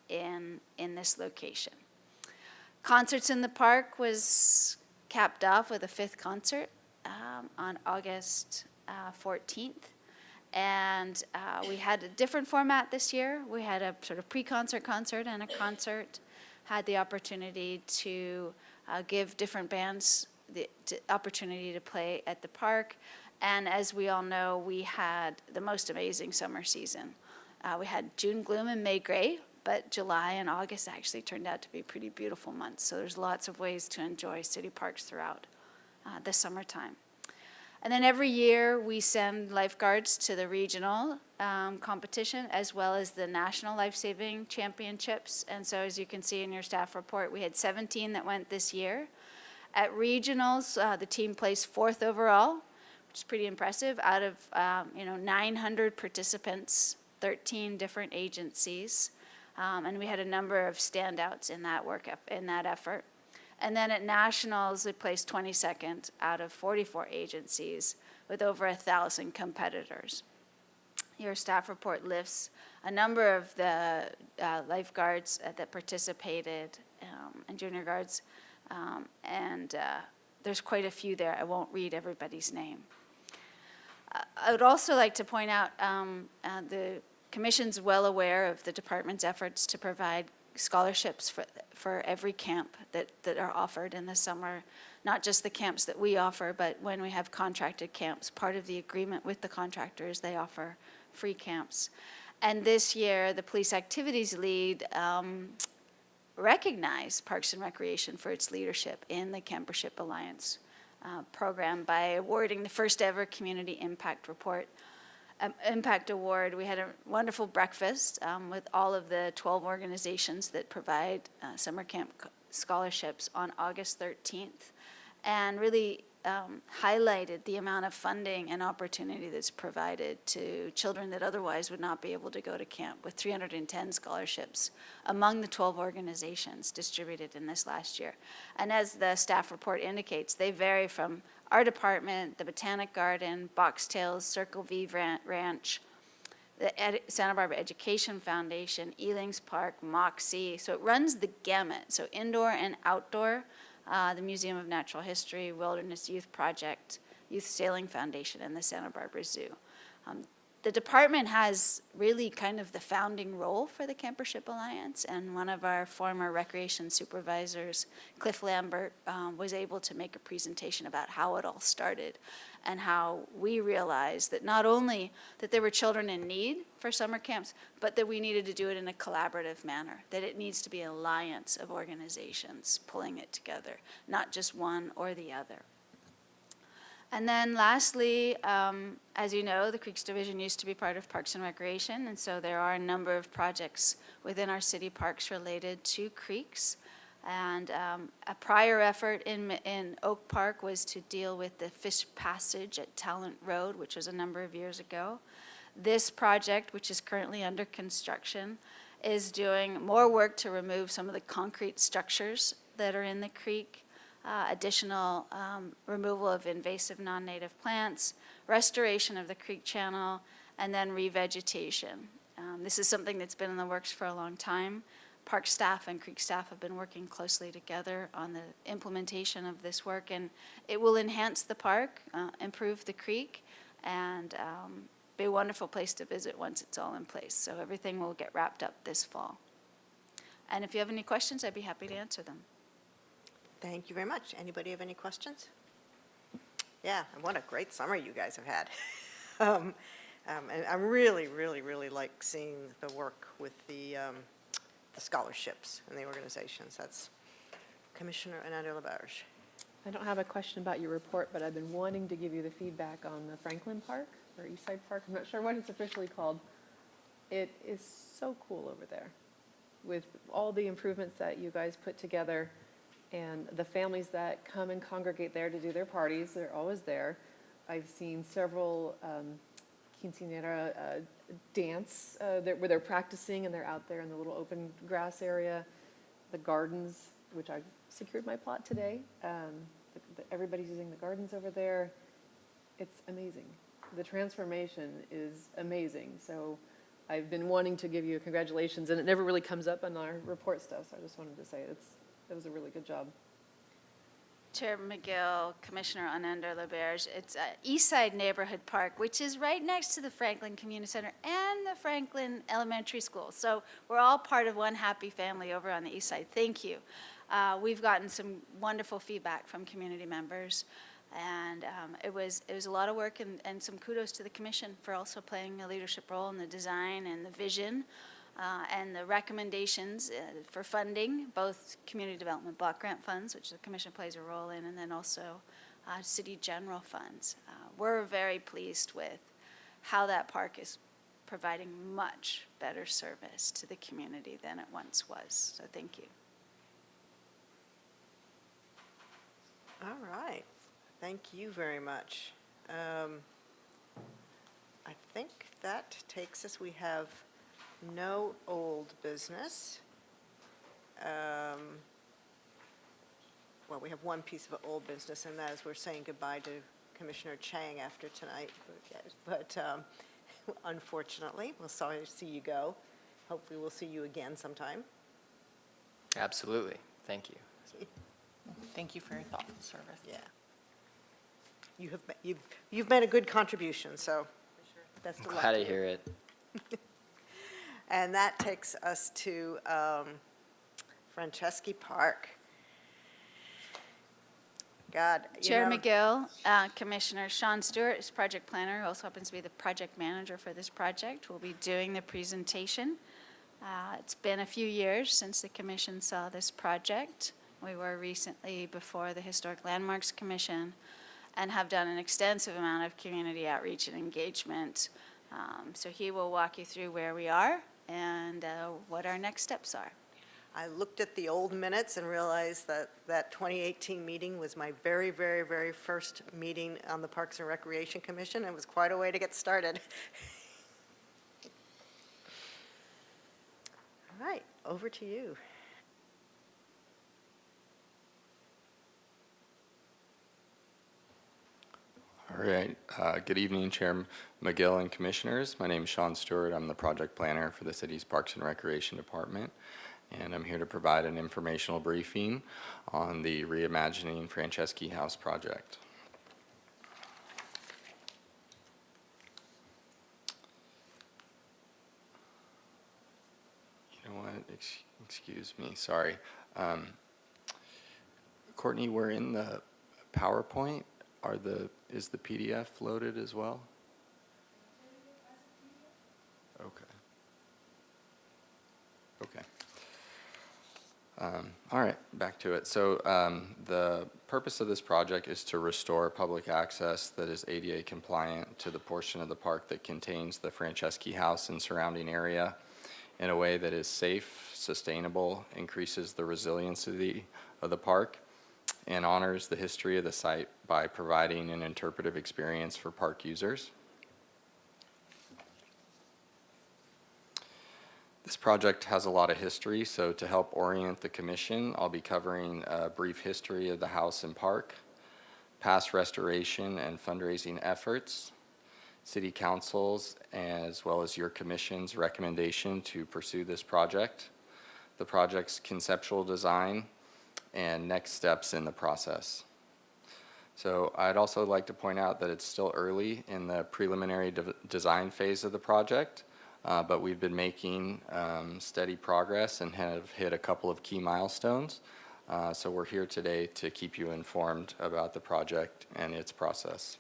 in this location. Concerts in the park was capped off with a 5th concert on August 14th. And we had a different format this year. We had a sort of pre-concert concert and a concert. Had the opportunity to give different bands the opportunity to play at the park. And as we all know, we had the most amazing summer season. We had June gloom and May gray, but July and August actually turned out to be pretty beautiful months. So there's lots of ways to enjoy city parks throughout the summertime. And then every year we send lifeguards to the regional competition as well as the national life-saving championships. And so as you can see in your staff report, we had 17 that went this year. At regionals, the team placed 4th overall, which is pretty impressive. Out of 900 participants, 13 different agencies, and we had a number of standouts in that effort. And then at nationals, we placed 22nd out of 44 agencies with over 1,000 competitors. Your staff report lists a number of the lifeguards that participated and junior guards. And there's quite a few there. I won't read everybody's name. I would also like to point out the Commission's well aware of the department's efforts to provide scholarships for every camp that are offered in the summer, not just the camps that we offer, but when we have contracted camps, part of the agreement with the contractors, they offer free camps. And this year, the Police Activities Lead recognized Parks and Recreation for its leadership in the Campership Alliance program by awarding the first ever Community Impact Award. We had a wonderful breakfast with all of the 12 organizations that provide summer camp scholarships on August 13th, and really highlighted the amount of funding and opportunity that's provided to children that otherwise would not be able to go to camp, with 310 scholarships among the 12 organizations distributed in this last year. And as the staff report indicates, they vary from our department, the Botanic Garden, Boxtails, Circle V Ranch, the Santa Barbara Education Foundation, Elings Park, Moxie. So it runs the gamut, so indoor and outdoor. The Museum of Natural History, Wilderness Youth Project, Youth Sailing Foundation, and the Santa Barbara Zoo. The department has really kind of the founding role for the Campership Alliance, and one of our former recreation supervisors, Cliff Lambert, was able to make a presentation about how it all started and how we realized that not only that there were children in need for summer camps, but that we needed to do it in a collaborative manner, that it needs to be an alliance of organizations pulling it together, not just one or the other. And then lastly, as you know, the Creeks Division used to be part of Parks and Recreation, and so there are a number of projects within our city parks related to creeks. And a prior effort in Oak Park was to deal with the fish passage at Talent Road, which was a number of years ago. This project, which is currently under construction, is doing more work to remove some of the concrete structures that are in the creek, additional removal of invasive non-native plants, restoration of the creek channel, and then revegetation. This is something that's been in the works for a long time. Park staff and creek staff have been working closely together on the implementation of this work, and it will enhance the park, improve the creek, and be a wonderful place to visit once it's all in place. So everything will get wrapped up this fall. And if you have any questions, I'd be happy to answer them. Thank you very much. Anybody have any questions? Yeah, and what a great summer you guys have had. And I really, really, really like seeing the work with the scholarships and the organizations. That's Commissioner Ananda Labarge. I don't have a question about your report, but I've been wanting to give you the feedback on the Franklin Park, or Eastside Park, I'm not sure what it's officially called. It is so cool over there, with all the improvements that you guys put together, and the families that come and congregate there to do their parties, they're always there. I've seen several quinceañera dance where they're practicing and they're out there in the little open grass area. The gardens, which I secured my plot today. Everybody's using the gardens over there. It's amazing. The transformation is amazing. So I've been wanting to give you congratulations, and it never really comes up in our report stuff, so I just wanted to say it was a really good job. Chair McGill, Commissioner Ananda Laberge, it's Eastside Neighborhood Park, which is right next to the Franklin Community Center and the Franklin Elementary School. So we're all part of one happy family over on the east side. Thank you. We've gotten some wonderful feedback from community members, and it was a lot of work, and some kudos to the commission for also playing a leadership role in the design and the vision. And the recommendations for funding, both community development block grant funds, which the commission plays a role in, and then also city general funds. We're very pleased with how that park is providing much better service to the community than it once was. So thank you. All right. Thank you very much. I think that takes us, we have no old business. Well, we have one piece of old business, and that is we're saying goodbye to Commissioner Chang after tonight. But unfortunately, we'll sorry to see you go. Hopefully, we'll see you again sometime. Absolutely. Thank you. Thank you for your thoughtful service. Yeah. You've made a good contribution, so best of luck. Glad to to you. hear it. And that takes us to Franceschi Park. God, Chair McGill, Commissioner Sean Stewart is project planner, who also happens to be the project manager for this project, will be doing the presentation. It's been a few years since the commission saw this project. We were recently before the Historic Landmarks Commission and have done an extensive amount of community outreach and engagement. So he will walk you through where we are and what our next steps are. I looked at the old minutes and realized that that 2018 meeting was my very, very, very first meeting on the Parks and Recreation Commission. It was quite a way to get started. All right, over to you. All right. Good evening, Chair McGill and Commissioners. My name is Sean Stewart. I'm the project planner for the city's Parks and Recreation Department, and I'm here to provide an informational briefing on the Reimagining Franceschi House project. You know what? Excuse me. Sorry. Courtney, we're in the PowerPoint. Is the PDF loaded as well? Okay. Okay. All right, back to it. So the purpose of this project is to restore public access that is ADA compliant to the portion of the park that contains the Franceschi House and surrounding area in a way that is safe, sustainable, increases the resiliency of the park, and honors the history of the site by providing an interpretive experience for park users. This project has a lot of history, so to help orient the commission, I'll be covering a brief history of the house and park, past restoration and fundraising efforts, city council's as well as your commission's recommendation to pursue this project, the project's conceptual design, and next steps in the process. So I'd also like to point out that it's still early in the preliminary design phase of the project, but we've been making steady progress and have hit a couple of key milestones. So we're here today to keep you informed about the project and its process.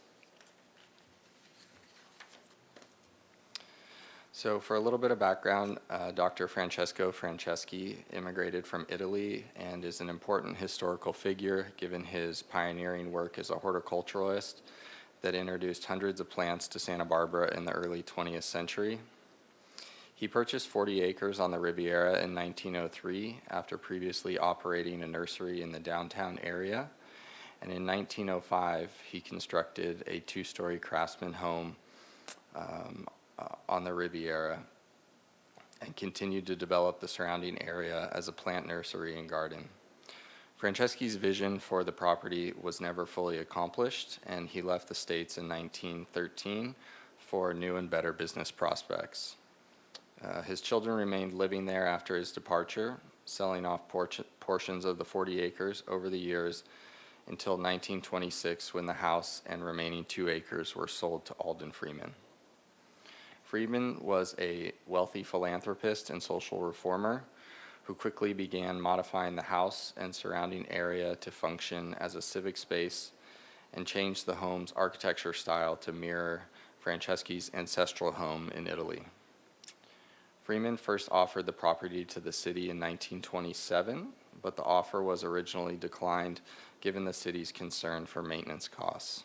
So for a little bit of background, Dr. Francesco Franceschi immigrated from Italy and is an important historical figure given his pioneering work as a horticulturalist that introduced hundreds of plants to Santa Barbara in the early 20th century. He purchased 40 acres on the Riviera in 1903 after previously operating a nursery in the downtown area. And in 1905, he constructed a two-story craftsman home on the Riviera and continued to develop the surrounding area as a plant nursery and garden. Franceschi's vision for the property was never fully accomplished, and he left the States in 1913 for new and better business prospects. His children remained living there after his departure, selling off portions of the 40 acres over the years until 1926, when the house and remaining 2 acres were sold to Alden Freeman. Freeman was a wealthy philanthropist and social reformer who quickly began modifying the house and surrounding area to function as a civic space and changed the home's architecture style to mirror Franceschi's ancestral home in Italy. Freeman first offered the property to the city in 1927, but the offer was originally declined given the city's concern for maintenance costs.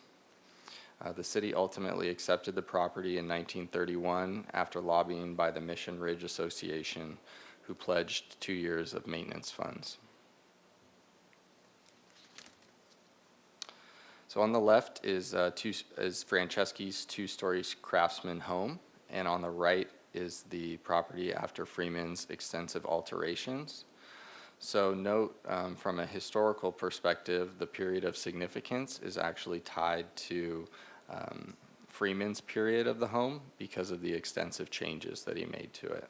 The city ultimately accepted the property in 1931 after lobbying by the Mission Ridge Association, who pledged 2 years of maintenance funds. So on the left is Franceschi's two-story craftsman home, and on the right is the property after Freeman's extensive alterations. So note, from a historical perspective, the period of significance is actually tied to Freeman's period of the home because of the extensive changes that he made to it.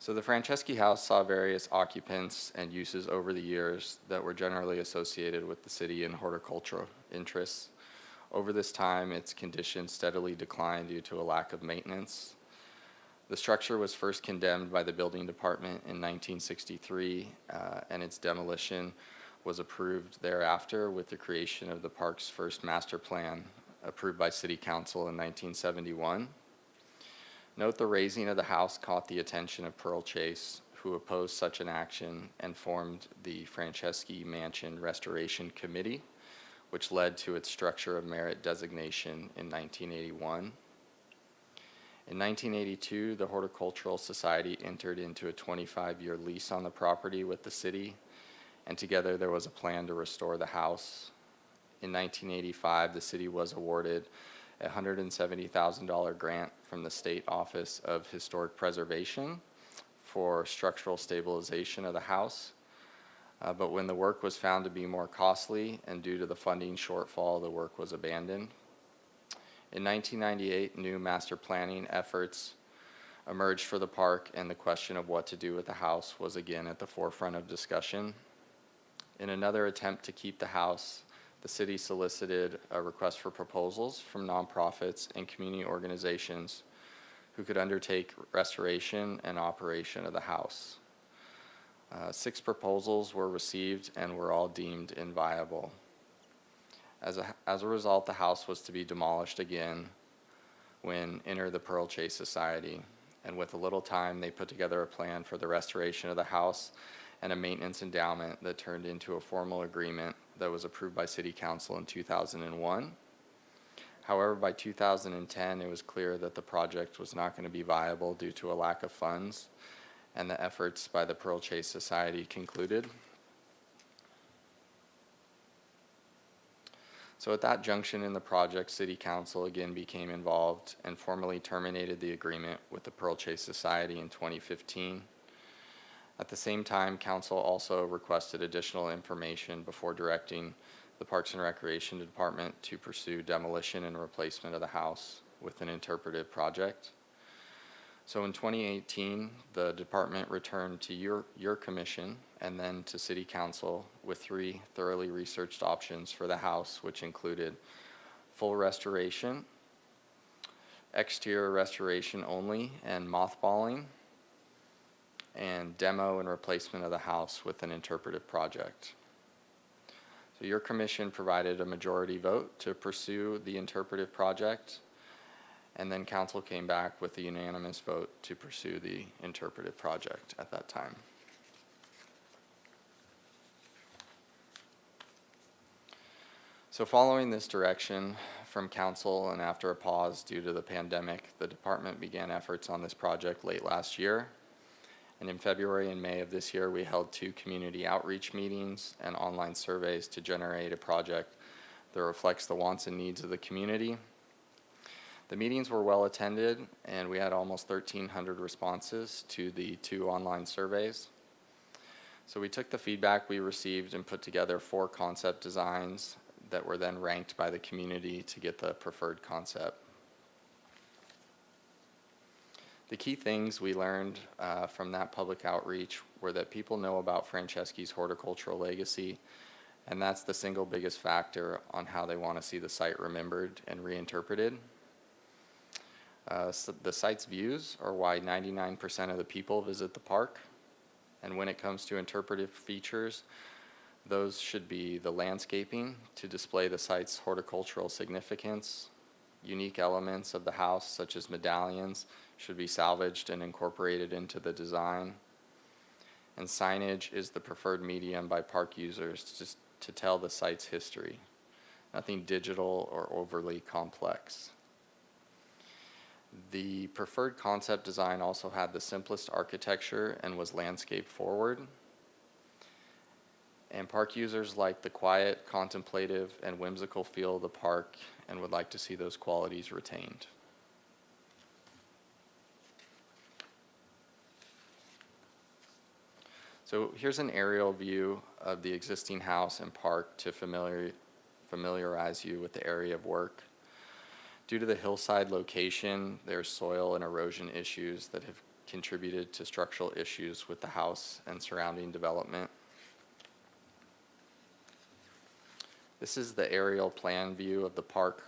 So the Franceschi house saw various occupants and uses over the years that were generally associated with the city and horticultural interests. Over this time, its condition steadily declined due to a lack of maintenance. The structure was first condemned by the building department in 1963, and its demolition was approved thereafter with the creation of the park's first master plan, approved by City Council in 1971. Note the raising of the house caught the attention of Pearl Chase, who opposed such an action and formed the Franceschi Mansion Restoration Committee, which led to its structure of merit designation in 1981. In 1982, the Horticultural Society entered into a 25-year lease on the property with the city, and together there was a plan to restore the house. In 1985, the city was awarded a $170,000 grant from the State Office of Historic Preservation for structural stabilization of the house. But when the work was found to be more costly and due to the funding shortfall, the work was abandoned. In 1998, new master planning efforts emerged for the park, and the question of what to do with the house was again at the forefront of discussion. In another attempt to keep the house, the city solicited a request for proposals from nonprofits and community organizations who could undertake restoration and operation of the house. 6 proposals were received and were all deemed inviable. As a result, the house was to be demolished again when enter the Pearl Chase Society, and with a little time, they put together a plan for the restoration of the house and a maintenance endowment that turned into a formal agreement that was approved by City Council in 2001. However, by 2010, it was clear that the project was not going to be viable due to a lack of funds, and the efforts by the Pearl Chase Society concluded. So at that junction in the project, City Council again became involved and formally terminated the agreement with the Pearl Chase Society in 2015. At the same time, Council also requested additional information before directing the Parks and Recreation Department to pursue demolition and replacement of the house with an interpretive project. So in 2018, the department returned to your commission and then to City Council with 3 thoroughly researched options for the house, which included full restoration, exterior restoration only and mothballing, and demo and replacement of the house with an interpretive project. So your commission provided a majority vote to pursue the interpretive project, and then council came back with a unanimous vote to pursue the interpretive project at that time. So following this direction from council and after a pause due to the pandemic, the department began efforts on this project late last year. And in February and May of this year, we held 2 community outreach meetings and online surveys to generate a project that reflects the wants and needs of the community. The meetings were well attended, and we had almost 1,300 responses to the 2 online surveys. So we took the feedback we received and put together 4 concept designs that were then ranked by the community to get the preferred concept. The key things we learned from that public outreach were that people know about Franceschi's horticultural legacy, and that's the single biggest factor on how they want to see the site remembered and reinterpreted. So the site's views are why 99% of the people visit the park, and when it comes to interpretive features, those should be the landscaping to display the site's horticultural significance. Unique elements of the house, such as medallions, should be salvaged and incorporated into the design. And signage is the preferred medium by park users just to tell the site's history. Nothing digital or overly complex. The preferred concept design also had the simplest architecture and was landscape forward. And park users like the quiet, contemplative, and whimsical feel of the park and would like to see those qualities retained. So here's an aerial view of the existing house and park to familiarize you with the area of work. Due to the hillside location, there's soil and erosion issues that have contributed to structural issues with the house and surrounding development. This is the aerial plan view of the park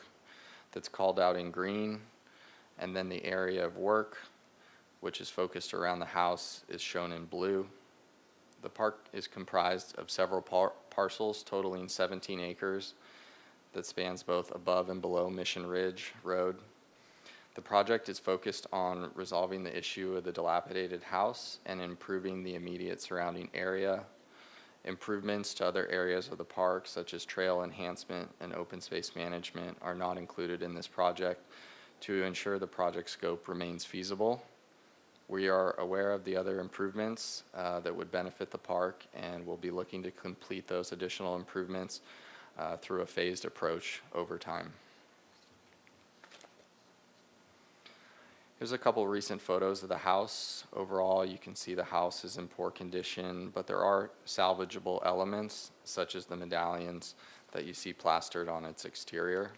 that's called out in green, and then the area of work, which is focused around the house, is shown in blue. The park is comprised of several parcels totaling 17 acres that spans both above and below Mission Ridge Road. The project is focused on resolving the issue of the dilapidated house and improving the immediate surrounding area. Improvements to other areas of the park, such as trail enhancement and open space management, are not included in this project to ensure the project scope remains feasible. We are aware of the other improvements that would benefit the park, and we'll be looking to complete those additional improvements through a phased approach over time. Here's a couple recent photos of the house. Overall, you can see the house is in poor condition, but there are salvageable elements, such as the medallions that you see plastered on its exterior.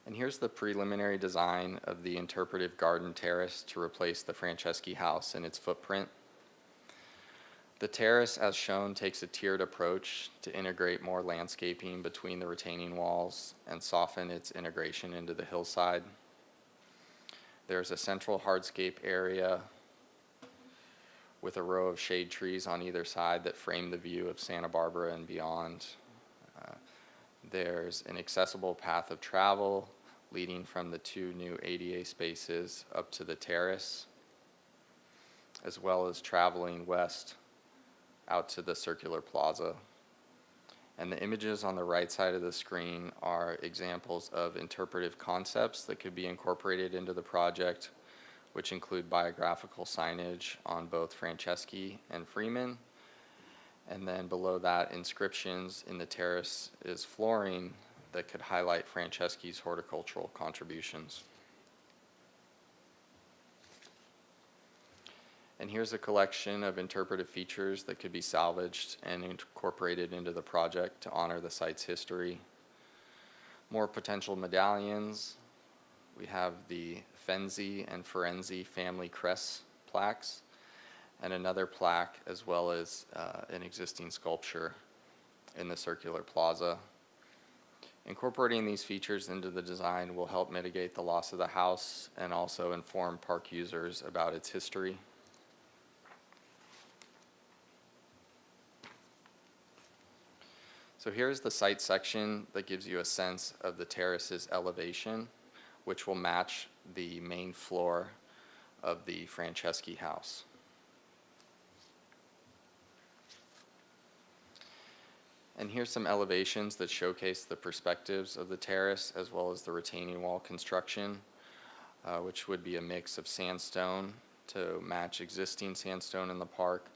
And here's the preliminary design of the interpretive garden terrace to replace the Franceschi house and its footprint. The terrace, as shown, takes a tiered approach to integrate more landscaping between the retaining walls and soften its integration into the hillside. There's a central hardscape area with a row of shade trees on either side that frame the view of Santa Barbara and beyond. There's an accessible path of travel leading from the 2 new ADA spaces up to the terrace, as well as traveling west out to the circular plaza. And the images on the right side of the screen are examples of interpretive concepts that could be incorporated into the project, which include biographical signage on both Franceschi and Freeman. And then below that, inscriptions in the terrace is flooring that could highlight Franceschi's horticultural contributions. And here's a collection of interpretive features that could be salvaged and incorporated into the project to honor the site's history. More potential medallions. We have the Fenzi and Ferenzi family crest plaques, and another plaque, as well as an existing sculpture in the circular plaza. Incorporating these features into the design will help mitigate the loss of the house and also inform park users about its history. So here's the site section that gives you a sense of the terrace's elevation, which will match the main floor of the Franceschi house. And here's some elevations that showcase the perspectives of the terrace as well as the retaining wall construction, which would be a mix of sandstone to match existing sandstone in the park,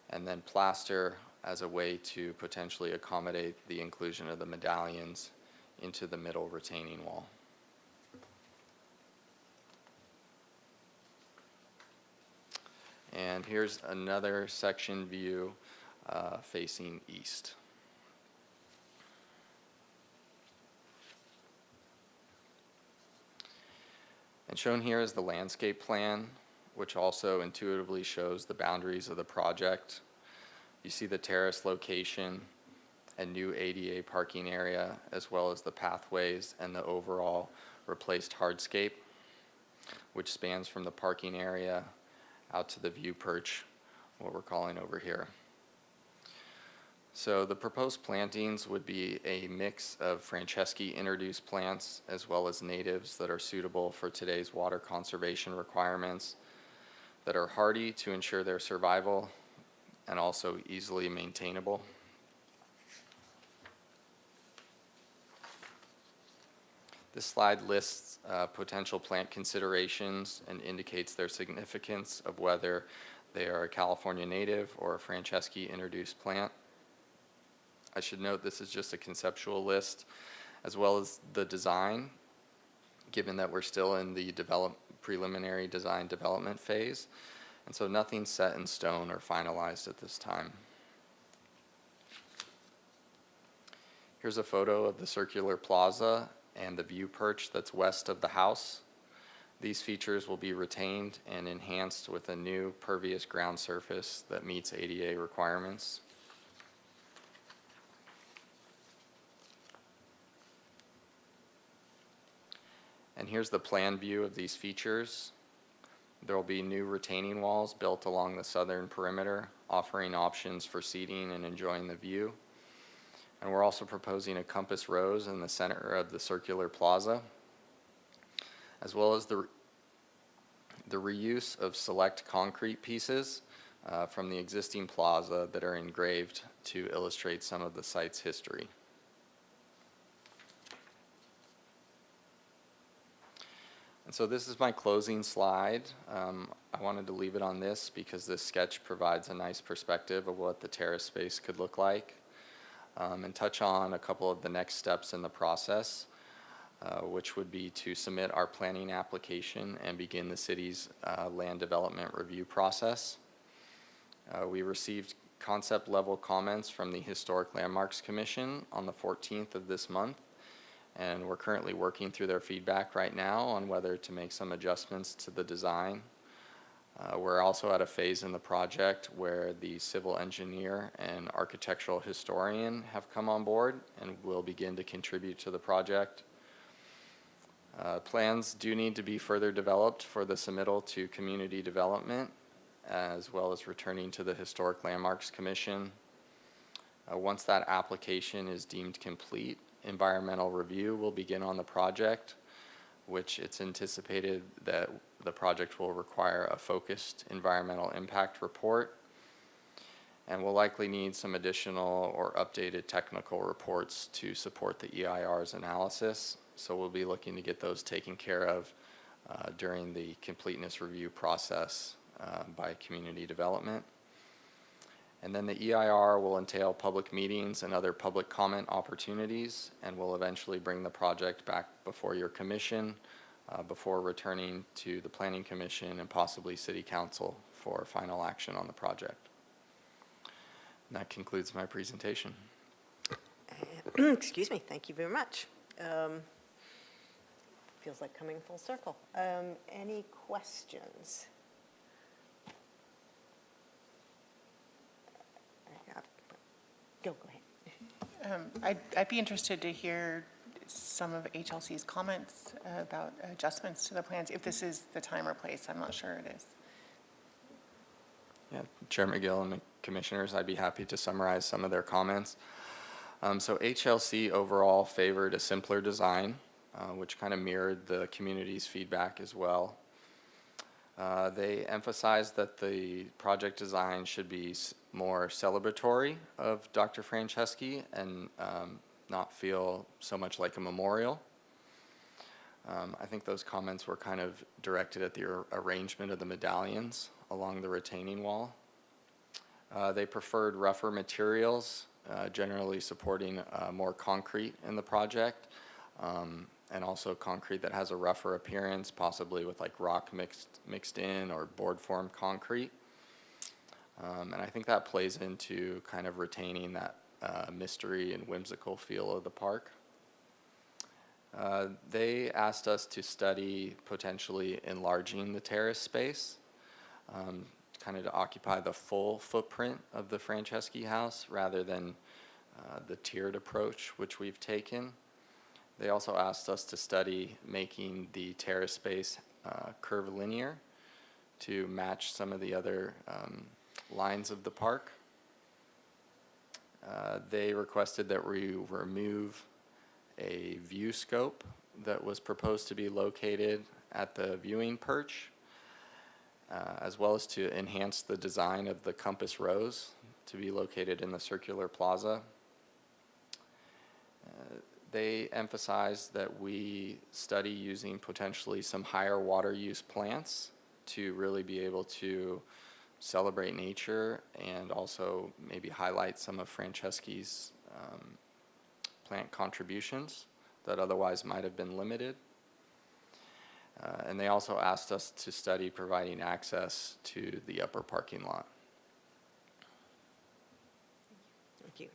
and then plaster as a way to potentially accommodate the inclusion of the medallions into the middle retaining wall. And here's another section view facing east. And shown here is the landscape plan, which also intuitively shows the boundaries of the project. You see the terrace location and new ADA parking area, as well as the pathways and the overall replaced hardscape, which spans from the parking area out to the view perch, what we're calling over here. So the proposed plantings would be a mix of Franceschi introduced plants as well as natives that are suitable for today's water conservation requirements, that are hardy to ensure their survival and also easily maintainable. This slide lists potential plant considerations and indicates their significance of whether they are a California native or a Franceschi introduced plant. I should note this is just a conceptual list, as well as the design, given that we're still in the preliminary design development phase, and so nothing's set in stone or finalized at this time. Here's a photo of the circular plaza and the view perch that's west of the house. These features will be retained and enhanced with a new pervious ground surface that meets ADA requirements. And here's the plan view of these features. There will be new retaining walls built along the southern perimeter, offering options for seating and enjoying the view. And we're also proposing a compass rose in the center of the circular plaza, as well as the reuse of select concrete pieces from the existing plaza that are engraved to illustrate some of the site's history. And so this is my closing slide. I wanted to leave it on this because this sketch provides a nice perspective of what the terrace space could look like, and touch on a couple of the next steps in the process, which would be to submit our planning application and begin the city's land development review process. We received concept level comments from the Historic Landmarks Commission on the 14th of this month, and we're currently working through their feedback right now on whether to make some adjustments to the design. We're also at a phase in the project where the civil engineer and architectural historian have come on board and will begin to contribute to the project. Plans do need to be further developed for the submittal to community development, as well as returning to the Historic Landmarks Commission. Once that application is deemed complete, environmental review will begin on the project, which it's anticipated that the project will require a focused environmental impact report, and will likely need some additional or updated technical reports to support the EIR's analysis. So we'll be looking to get those taken care of during the completeness review process by community development. And then the EIR will entail public meetings and other public comment opportunities, and will eventually bring the project back before your commission before returning to the Planning Commission and possibly City Council for final action on the project. And that concludes my presentation. Excuse me, thank you very much. Feels like coming full circle. Any questions? Go ahead. I'd be interested to hear some of HLC's comments about adjustments to the plans, if this is the time or place. I'm not sure it is. Yeah, Chair McGill and the commissioners, I'd be happy to summarize some of their comments. So HLC overall favored a simpler design, which kind of mirrored the community's feedback as well. They emphasized that the project design should be more celebratory of Dr. Franceschi and not feel so much like a memorial. I think those comments were kind of directed at the arrangement of the medallions along the retaining wall. They preferred rougher materials, generally supporting more concrete in the project, and also concrete that has a rougher appearance, possibly with like rock mixed in or board formed concrete. And I think that plays into kind of retaining that mystery and whimsical feel of the park. They asked us to study potentially enlarging the terrace space, kind of to occupy the full footprint of the Franceschi house rather than the tiered approach which we've taken. They also asked us to study making the terrace space curvilinear to match some of the other lines of the park. They requested that we remove a view scope that was proposed to be located at the viewing perch, as well as to enhance the design of the compass rose to be located in the circular plaza. They emphasized that we study using potentially some higher water use plants to really be able to celebrate nature and also maybe highlight some of Franceschi's plant contributions that otherwise might have been limited. And they also asked us to study providing access to the upper parking lot. Thank you.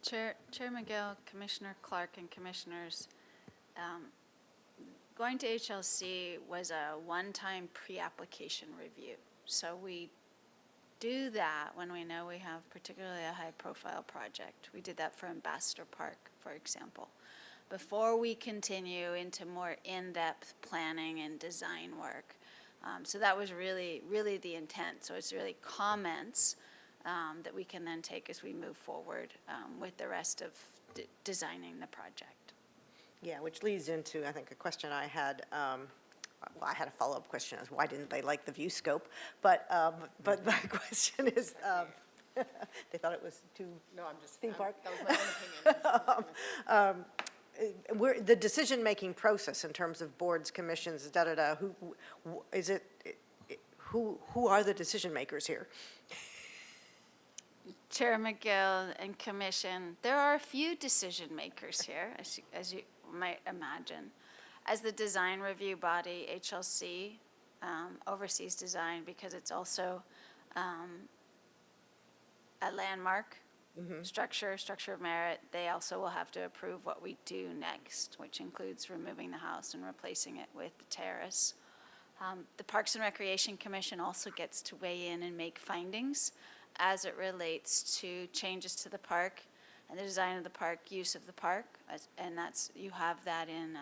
Chair McGill, Commissioner Clark, and Commissioners, going to HLC was a one-time pre-application review. So we do that when we know we have particularly a high-profile project. We did that for Ambassador Park, for example, before we continue into more in-depth planning and design work. So that was really the intent. So it's really comments that we can then take as we move forward with the rest of designing the project. Yeah, which leads into, I think, a question I had. Well, I had a follow-up question as why didn't they like the view scope? But my question is, they thought it was too No, I'm just, theme park. that was my own opinion. The decision-making process in terms of boards, commissions, who are the decision makers here? Chair McGill and Commission, there are a few decision makers here, as you might imagine. As the design review body, HLC oversees design because it's also a landmark structure of merit. They also will have to approve what we do next, which includes removing the house and replacing it with the terrace. The Parks and Recreation Commission also gets to weigh in and make findings as it relates to changes to the park and the design of the park, use of the park, and you have that in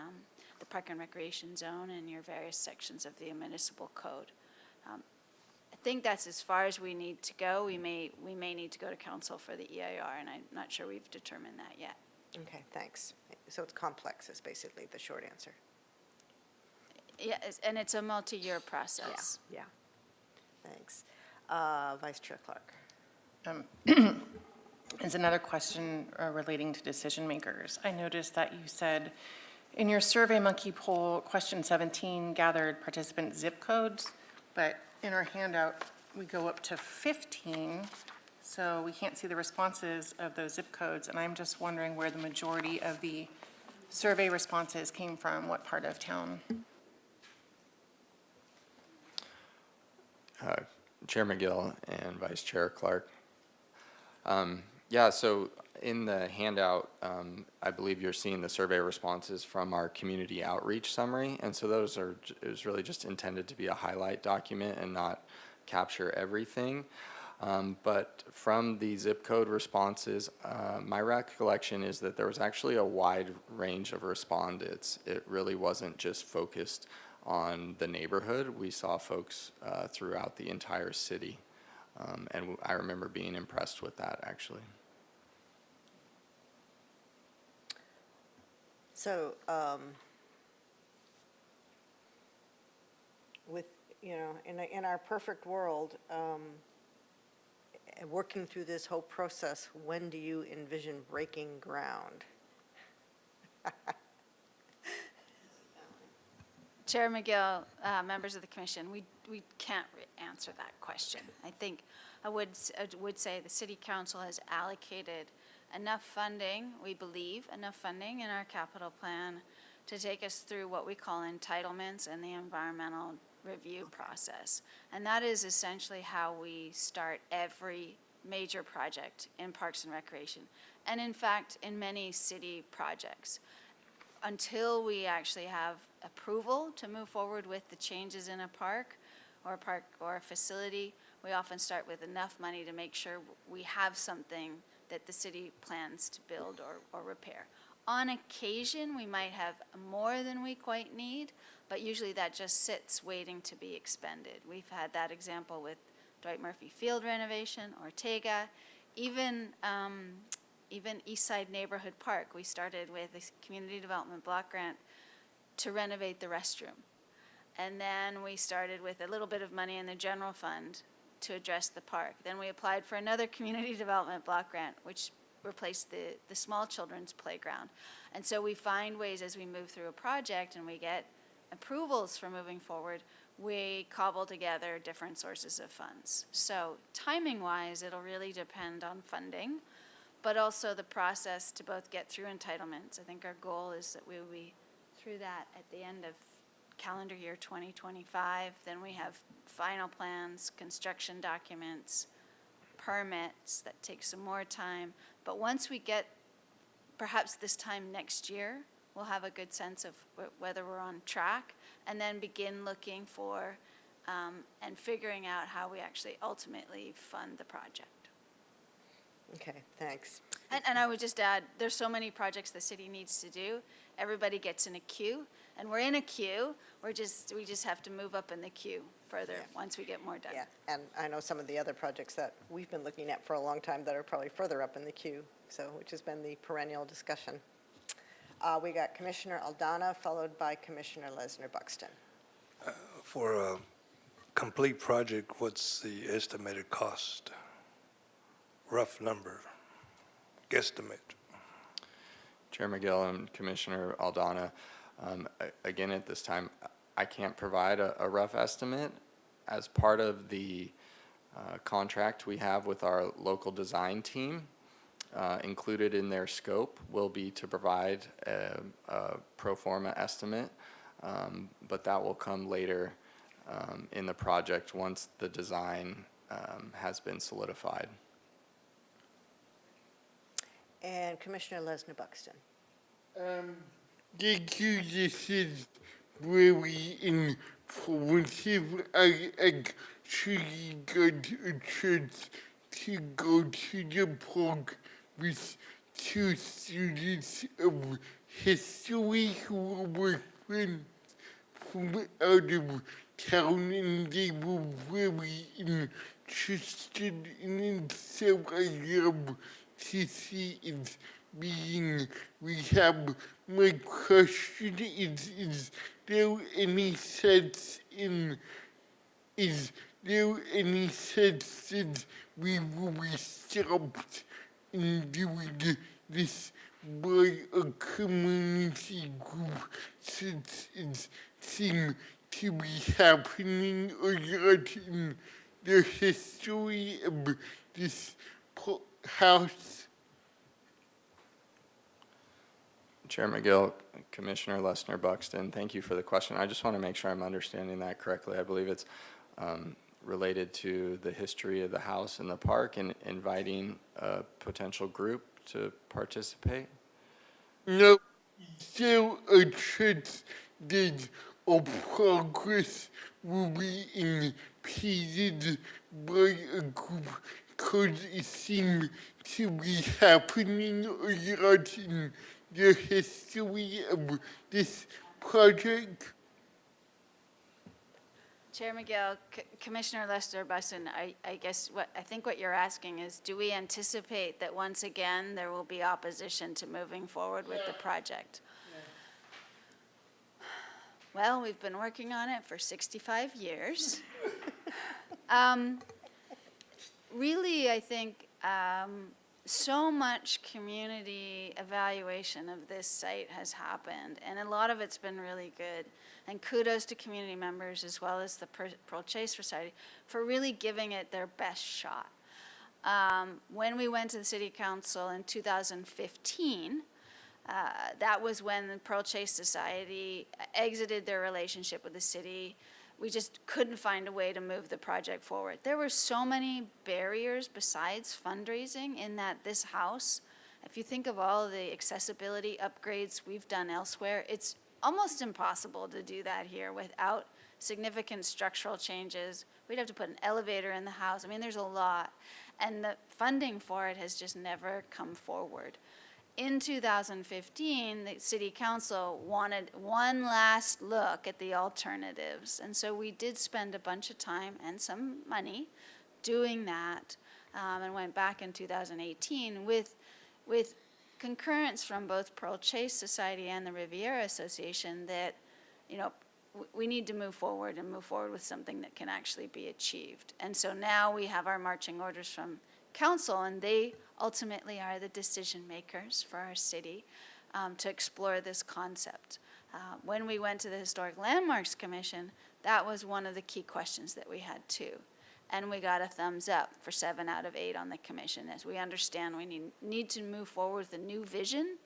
the Park and Recreation Zone and your various sections of the municipal code. I think that's as far as we need to go. We may need to go to council for the EIR, and I'm not sure we've determined that yet. Okay, thanks. So it's complex is basically the short answer. And it's a multi-year process. Yeah. Thanks. Vice Chair Clark. Is another question relating to decision makers. I noticed that you said in your Survey Monkey poll, question 17 gathered participant zip codes, but in our handout, we go up to 15, so we can't see the responses of those zip codes, and I'm just wondering where the majority of the survey responses came from, what part of town? Chair McGill and Vice Chair Clark. Yeah, so in the handout, I believe you're seeing the survey responses from our community outreach summary, and so those are, it was really just intended to be a highlight document and not capture everything. But from the zip code responses, my recollection is that there was actually a wide range of respondents. It really wasn't just focused on the neighborhood. We saw folks throughout the entire city, and I remember being impressed with that, actually. So, with, you know, in our perfect world, working through this whole process, when do you envision breaking ground? Chair McGill, members of the commission, we can't answer that question. I think I would say the city council has allocated enough funding, we believe, enough funding in our capital plan to take us through what we call entitlements and the environmental review process. And that is essentially how we start every major project in Parks and Recreation. And in fact, in many city projects. Until we actually have approval to move forward with the changes in a park or a facility, we often start with enough money to make sure we have something that the city plans to build or repair. On occasion, we might have more than we quite need, but usually that just sits waiting to be expended. We've had that example with Dwight Murphy Field renovation, Ortega, even Eastside Neighborhood Park. We started with a community development block grant to renovate the restroom. And then we started with a little bit of money in the general fund to address the park. Then we applied for another community development block grant, which replaced the small children's playground. And so we find ways as we move through a project and we get approvals for moving forward, we cobble together different sources of funds. So timing-wise, it'll really depend on funding, but also the process to both get through entitlements. I think our goal is that we will be through that at the end of calendar year 2025. Then we have final plans, construction documents, permits that take some more time. But once we get, perhaps this time next year, we'll have a good sense of whether we're on track, and then begin looking for and figuring out how we actually ultimately fund the project. Okay, thanks. And I would just add, there's so many projects the city needs to do. Everybody gets in a queue, and we're in a queue. We just have to move up in the queue further once we get more done. Yeah, and I know some of the other projects that we've been looking at for a long time that are probably further up in the queue, so, which has been the perennial discussion. We got Commissioner Aldana, followed by Commissioner Lesner-Buxton. For a complete project, what's the estimated cost? Rough number, guesstimate. Chair McGill and Commissioner Aldana, again, at this time, I can't provide a rough estimate. As part of the contract we have with our local design team, included in their scope will be to provide a pro forma estimate, but that will come later in the project once the design has been solidified. And Commissioner Lesner-Buxton. Thank you. This is very informative. I actually got a chance to go to the park with 2 students of history who were friends from out of town, and they were very interested in it, so I love to see it's being rehab. My question is there any sense in, is there any sense that we will be stopped in doing this by a community group, since it seems to be happening a lot in the history of this house? Chair McGill, Commissioner Lessner Buxton, thank you for the question. I just want to make sure I'm understanding that correctly. I believe it's related to the history of the house and the park and inviting a potential group to participate. No, still a chance that our progress will be impeded by a group, because it seems to be happening a lot in the history of this project. Chair McGill, Commissioner Lester Busson, I guess I think what you're asking is, do we anticipate that once again there will be opposition to moving forward with the project? Well, we've been working on it for 65 years. Really, I think so much community evaluation of this site has happened, and a lot of it's been really good. And kudos to community members as well as the Pearl Chase Society for really giving it their best shot. When we went to the City Council in 2015, that was when the Pearl Chase Society exited their relationship with the city. We just couldn't find a way to move the project forward. There were so many barriers besides fundraising in that this house, if you think of all the accessibility upgrades we've done elsewhere, it's almost impossible to do that here without significant structural changes. We'd have to put an elevator in the house. I mean, there's a lot. And the funding for it has just never come forward. In 2015, the City Council wanted one last look at the alternatives. And so we did spend a bunch of time and some money doing that, and went back in 2018 with concurrence from both Pearl Chase Society and the Riviera Association that, you know, we need to move forward with something that can actually be achieved. And so now we have our marching orders from council, and they ultimately are the decision makers for our city to explore this concept. When we went to the Historic Landmarks Commission, that was one of the key questions that we had too. And we got a thumbs up for 7 out of 8 on the commission, as we understand we need to move forward with a new vision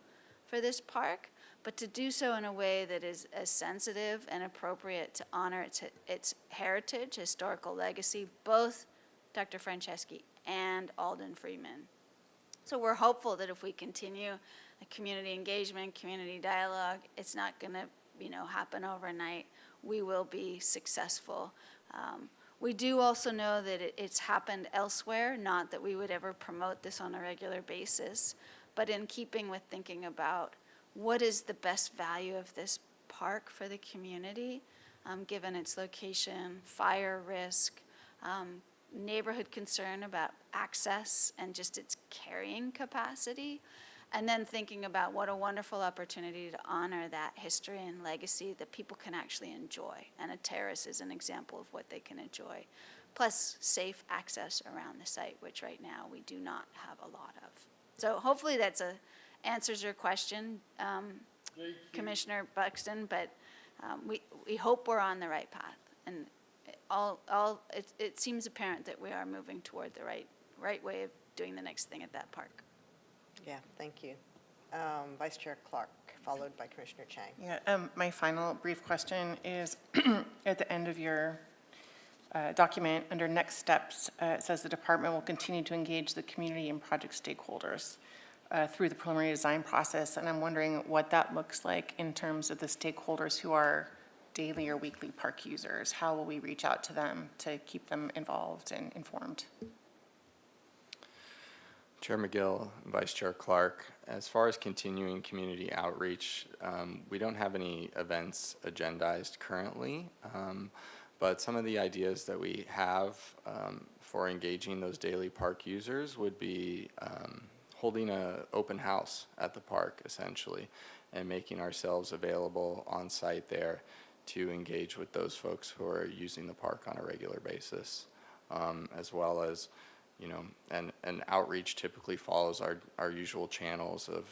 for this park, but to do so in a way that is as sensitive and appropriate to honor its heritage, historical legacy, both Dr. Franceschi and Alden Freeman. So we're hopeful that if we continue the community engagement, community dialogue, it's not going to, happen overnight. We will be successful. We do also know that it's happened elsewhere, not that we would ever promote this on a regular basis, but in keeping with thinking about what is the best value of this park for the community, given its location, fire risk, neighborhood concern about access and just its carrying capacity, and then thinking about what a wonderful opportunity to honor that history and legacy that people can actually enjoy. And a terrace is an example of what they can enjoy. Plus safe access around the site, which right now we do not have a lot of. So hopefully that's answers your question, Commissioner Buxton, but we hope we're on the right path. And it seems apparent that we are moving toward the right way of doing the next thing at that park. Yeah, thank you. Vice Chair Clark, followed by Commissioner Chang. Yeah, my final brief question is at the end of your document, under next steps, it says the department will continue to engage the community and project stakeholders through the preliminary design process. And I'm wondering what that looks like in terms of the stakeholders who are daily or weekly park users. How will we reach out to them to keep them involved and informed? Chair McGill, Vice Chair Clark, as far as continuing community outreach, we don't have any events agendized currently, but some of the ideas that we have for engaging those daily park users would be holding a open house at the park, essentially, and making ourselves available on site there to engage with those folks who are using the park on a regular basis, as well as, you know, and outreach typically follows our usual channels of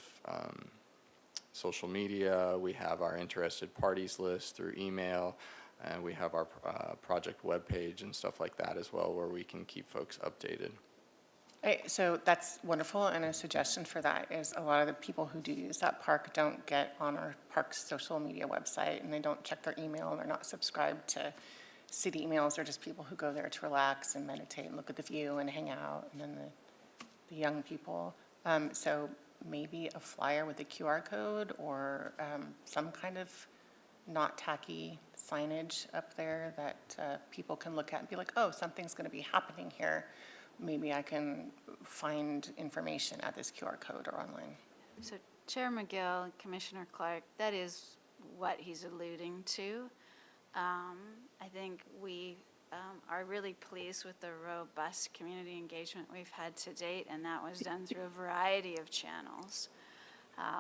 social media. We have our interested parties list through email, and we have our project webpage and stuff like that as well, where we can keep folks updated. So that's wonderful, and a suggestion for that is a lot of the people who do use that park don't get on our park's social media website, and they don't check their email, and they're not subscribed to city emails. They're just people who go there to relax and meditate and look at the view and hang out, and then the young people. So maybe a flyer with a QR code or some kind of not tacky signage up there that people can look at and be like, oh, something's going to be happening here. Maybe I can find information at this QR code or online. So Chair McGill, Commissioner Clark, that is what he's alluding to. I think we are really pleased with the robust community engagement we've had to date, and that was done through a variety of channels.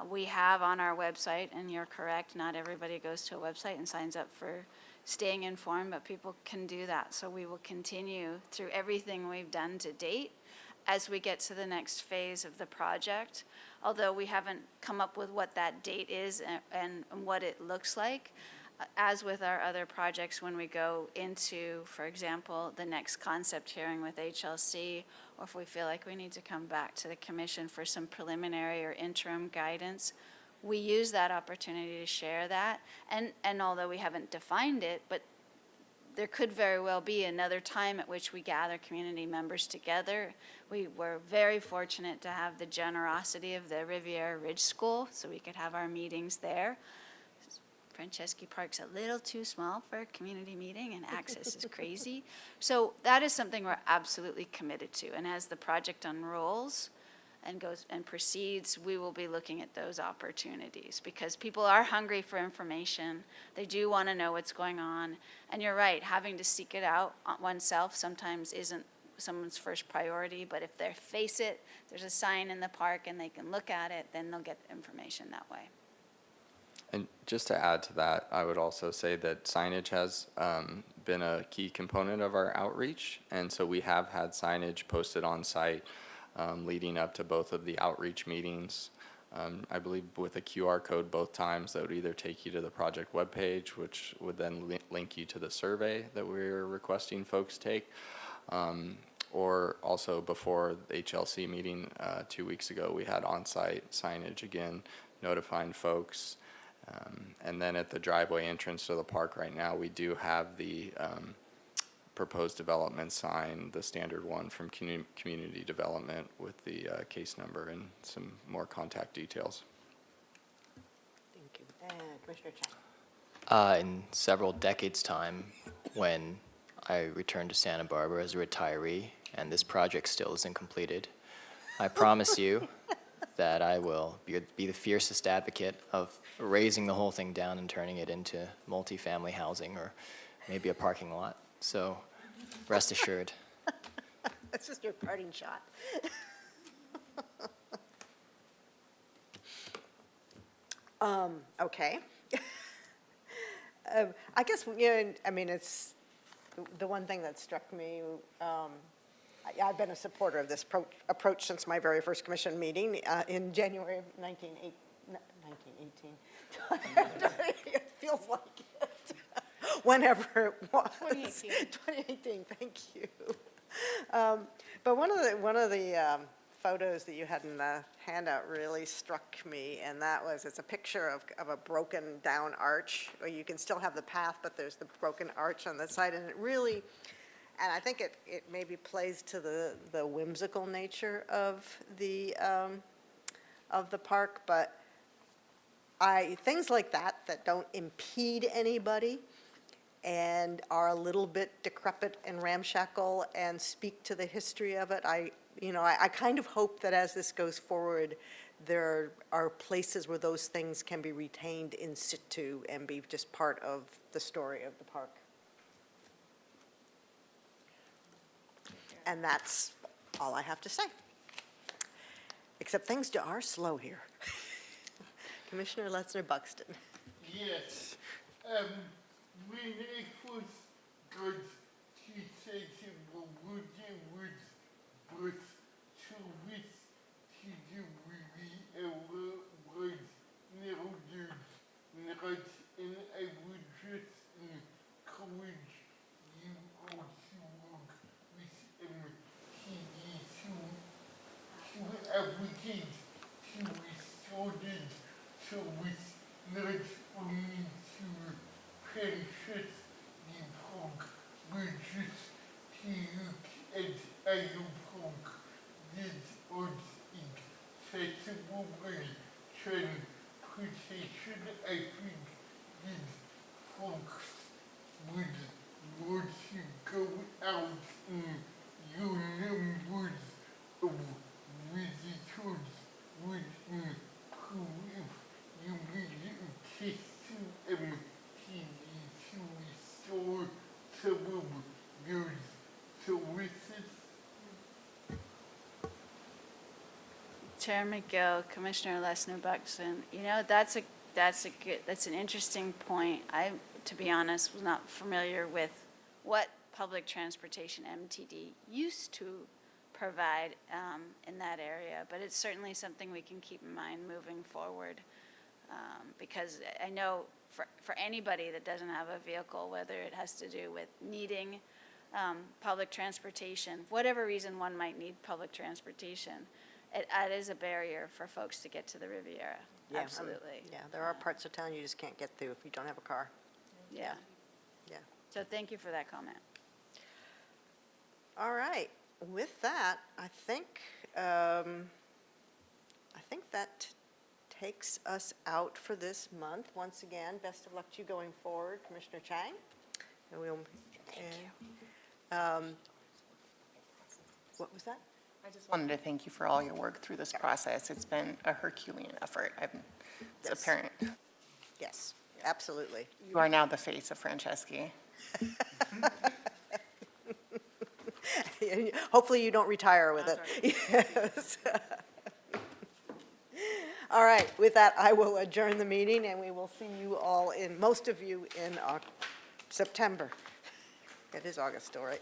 We have on our website, and you're correct, not everybody goes to a website and signs up for staying informed, but people can do that. So we will continue through everything we've done to date as we get to the next phase of the project. Although we haven't come up with what that date is and what it looks like, as with our other projects, when we go into, for example, the next concept hearing with HLC, or if we feel like we need to come back to the commission for some preliminary or interim guidance, we use that opportunity to share that. And although we haven't defined it, but there could very well be another time at which we gather community members together. We were very fortunate to have the generosity of the Riviera Ridge School, so we could have our meetings there. Franceschi Park's a little too small for a community meeting, and access is crazy. So that is something we're absolutely committed to. And as the project unrolls and goes and proceeds, we will be looking at those opportunities, because people are hungry for information. They do want to know what's going on. And you're right, having to seek it out oneself sometimes isn't someone's first priority, but if they face it, there's a sign in the park and they can look at it, then they'll get information that way. And just to add to that, I would also say that signage has been a key component of our outreach, and so we have had signage posted on site leading up to both of the outreach meetings. I believe with a QR code both times that would either take you to the project webpage, which would then link you to the survey that we're requesting folks take, or also before the HLC meeting 2 weeks ago, we had on-site signage again notifying folks. And then at the driveway entrance to the park right now, we do have the proposed development sign, the standard one from community development with the case number and some more contact details. Thank you. And Commissioner Chang. In several decades' time, when I returned to Santa Barbara as a retiree and this project still isn't completed, I promise you that I will be the fiercest advocate of raising the whole thing down and turning it into multifamily housing or maybe a parking lot. So rest assured. That's just your parting shot. Okay. I guess, you know, I mean, it's the one thing that struck me, I've been a supporter of this approach since my very first commission meeting in January of 1918. It feels like it. Whenever it was. 2018, thank you. But one of the photos that you had in the handout really struck me, and that was, it's a picture of a broken down arch, where you can still have the path, but there's the broken arch on the side, and it really, and I think it maybe plays to the whimsical nature of the park, but things like that don't impede anybody and are a little bit decrepit and ramshackle and speak to the history of it. I kind of hope that as this goes forward, there are places where those things can be retained in situ and be just part of the story of the park. And that's all I have to say. except things are slow here. Commissioner Lesnar Buxton. Yes. When I first got to Sasebo, working with bus service to the river was noted not, and I would just encourage you all to work with MTD to advocate to restore the service, not only to purchase the park, but just to look at other park that are accessible by transportation. I think that folks would want to go out in your numbers of visitors would improve if you made a case to MTV to restore some of those services. Chair McGill, Commissioner Lesnar Buxton, that's an interesting point. I, to be honest, was not familiar with what public transportation MTD used to provide in that area, but it's certainly something we can keep in mind moving forward. Because I know for anybody that doesn't have a vehicle, whether it has to do with needing public transportation, whatever reason one might need public transportation, it is a barrier for folks to get to the Riviera. Yeah, Absolutely. Yeah, there are parts of town you just can't get through if you don't have a car. Yeah. Yeah. So thank you for that comment. All right, with that, I think that takes us out for this month. Once again, best of luck to you going forward, Commissioner Chang. And we'll. Thank you. What was that? I just wanted to thank you for all your work through this process. It's been a Herculean effort. It's Yes. apparent. Yes, absolutely. You are now the face of Franceschi. Hopefully you don't retire with it. Yes. All right, with that, I will adjourn the meeting, and we will see you all most of you in September. It is August still, right?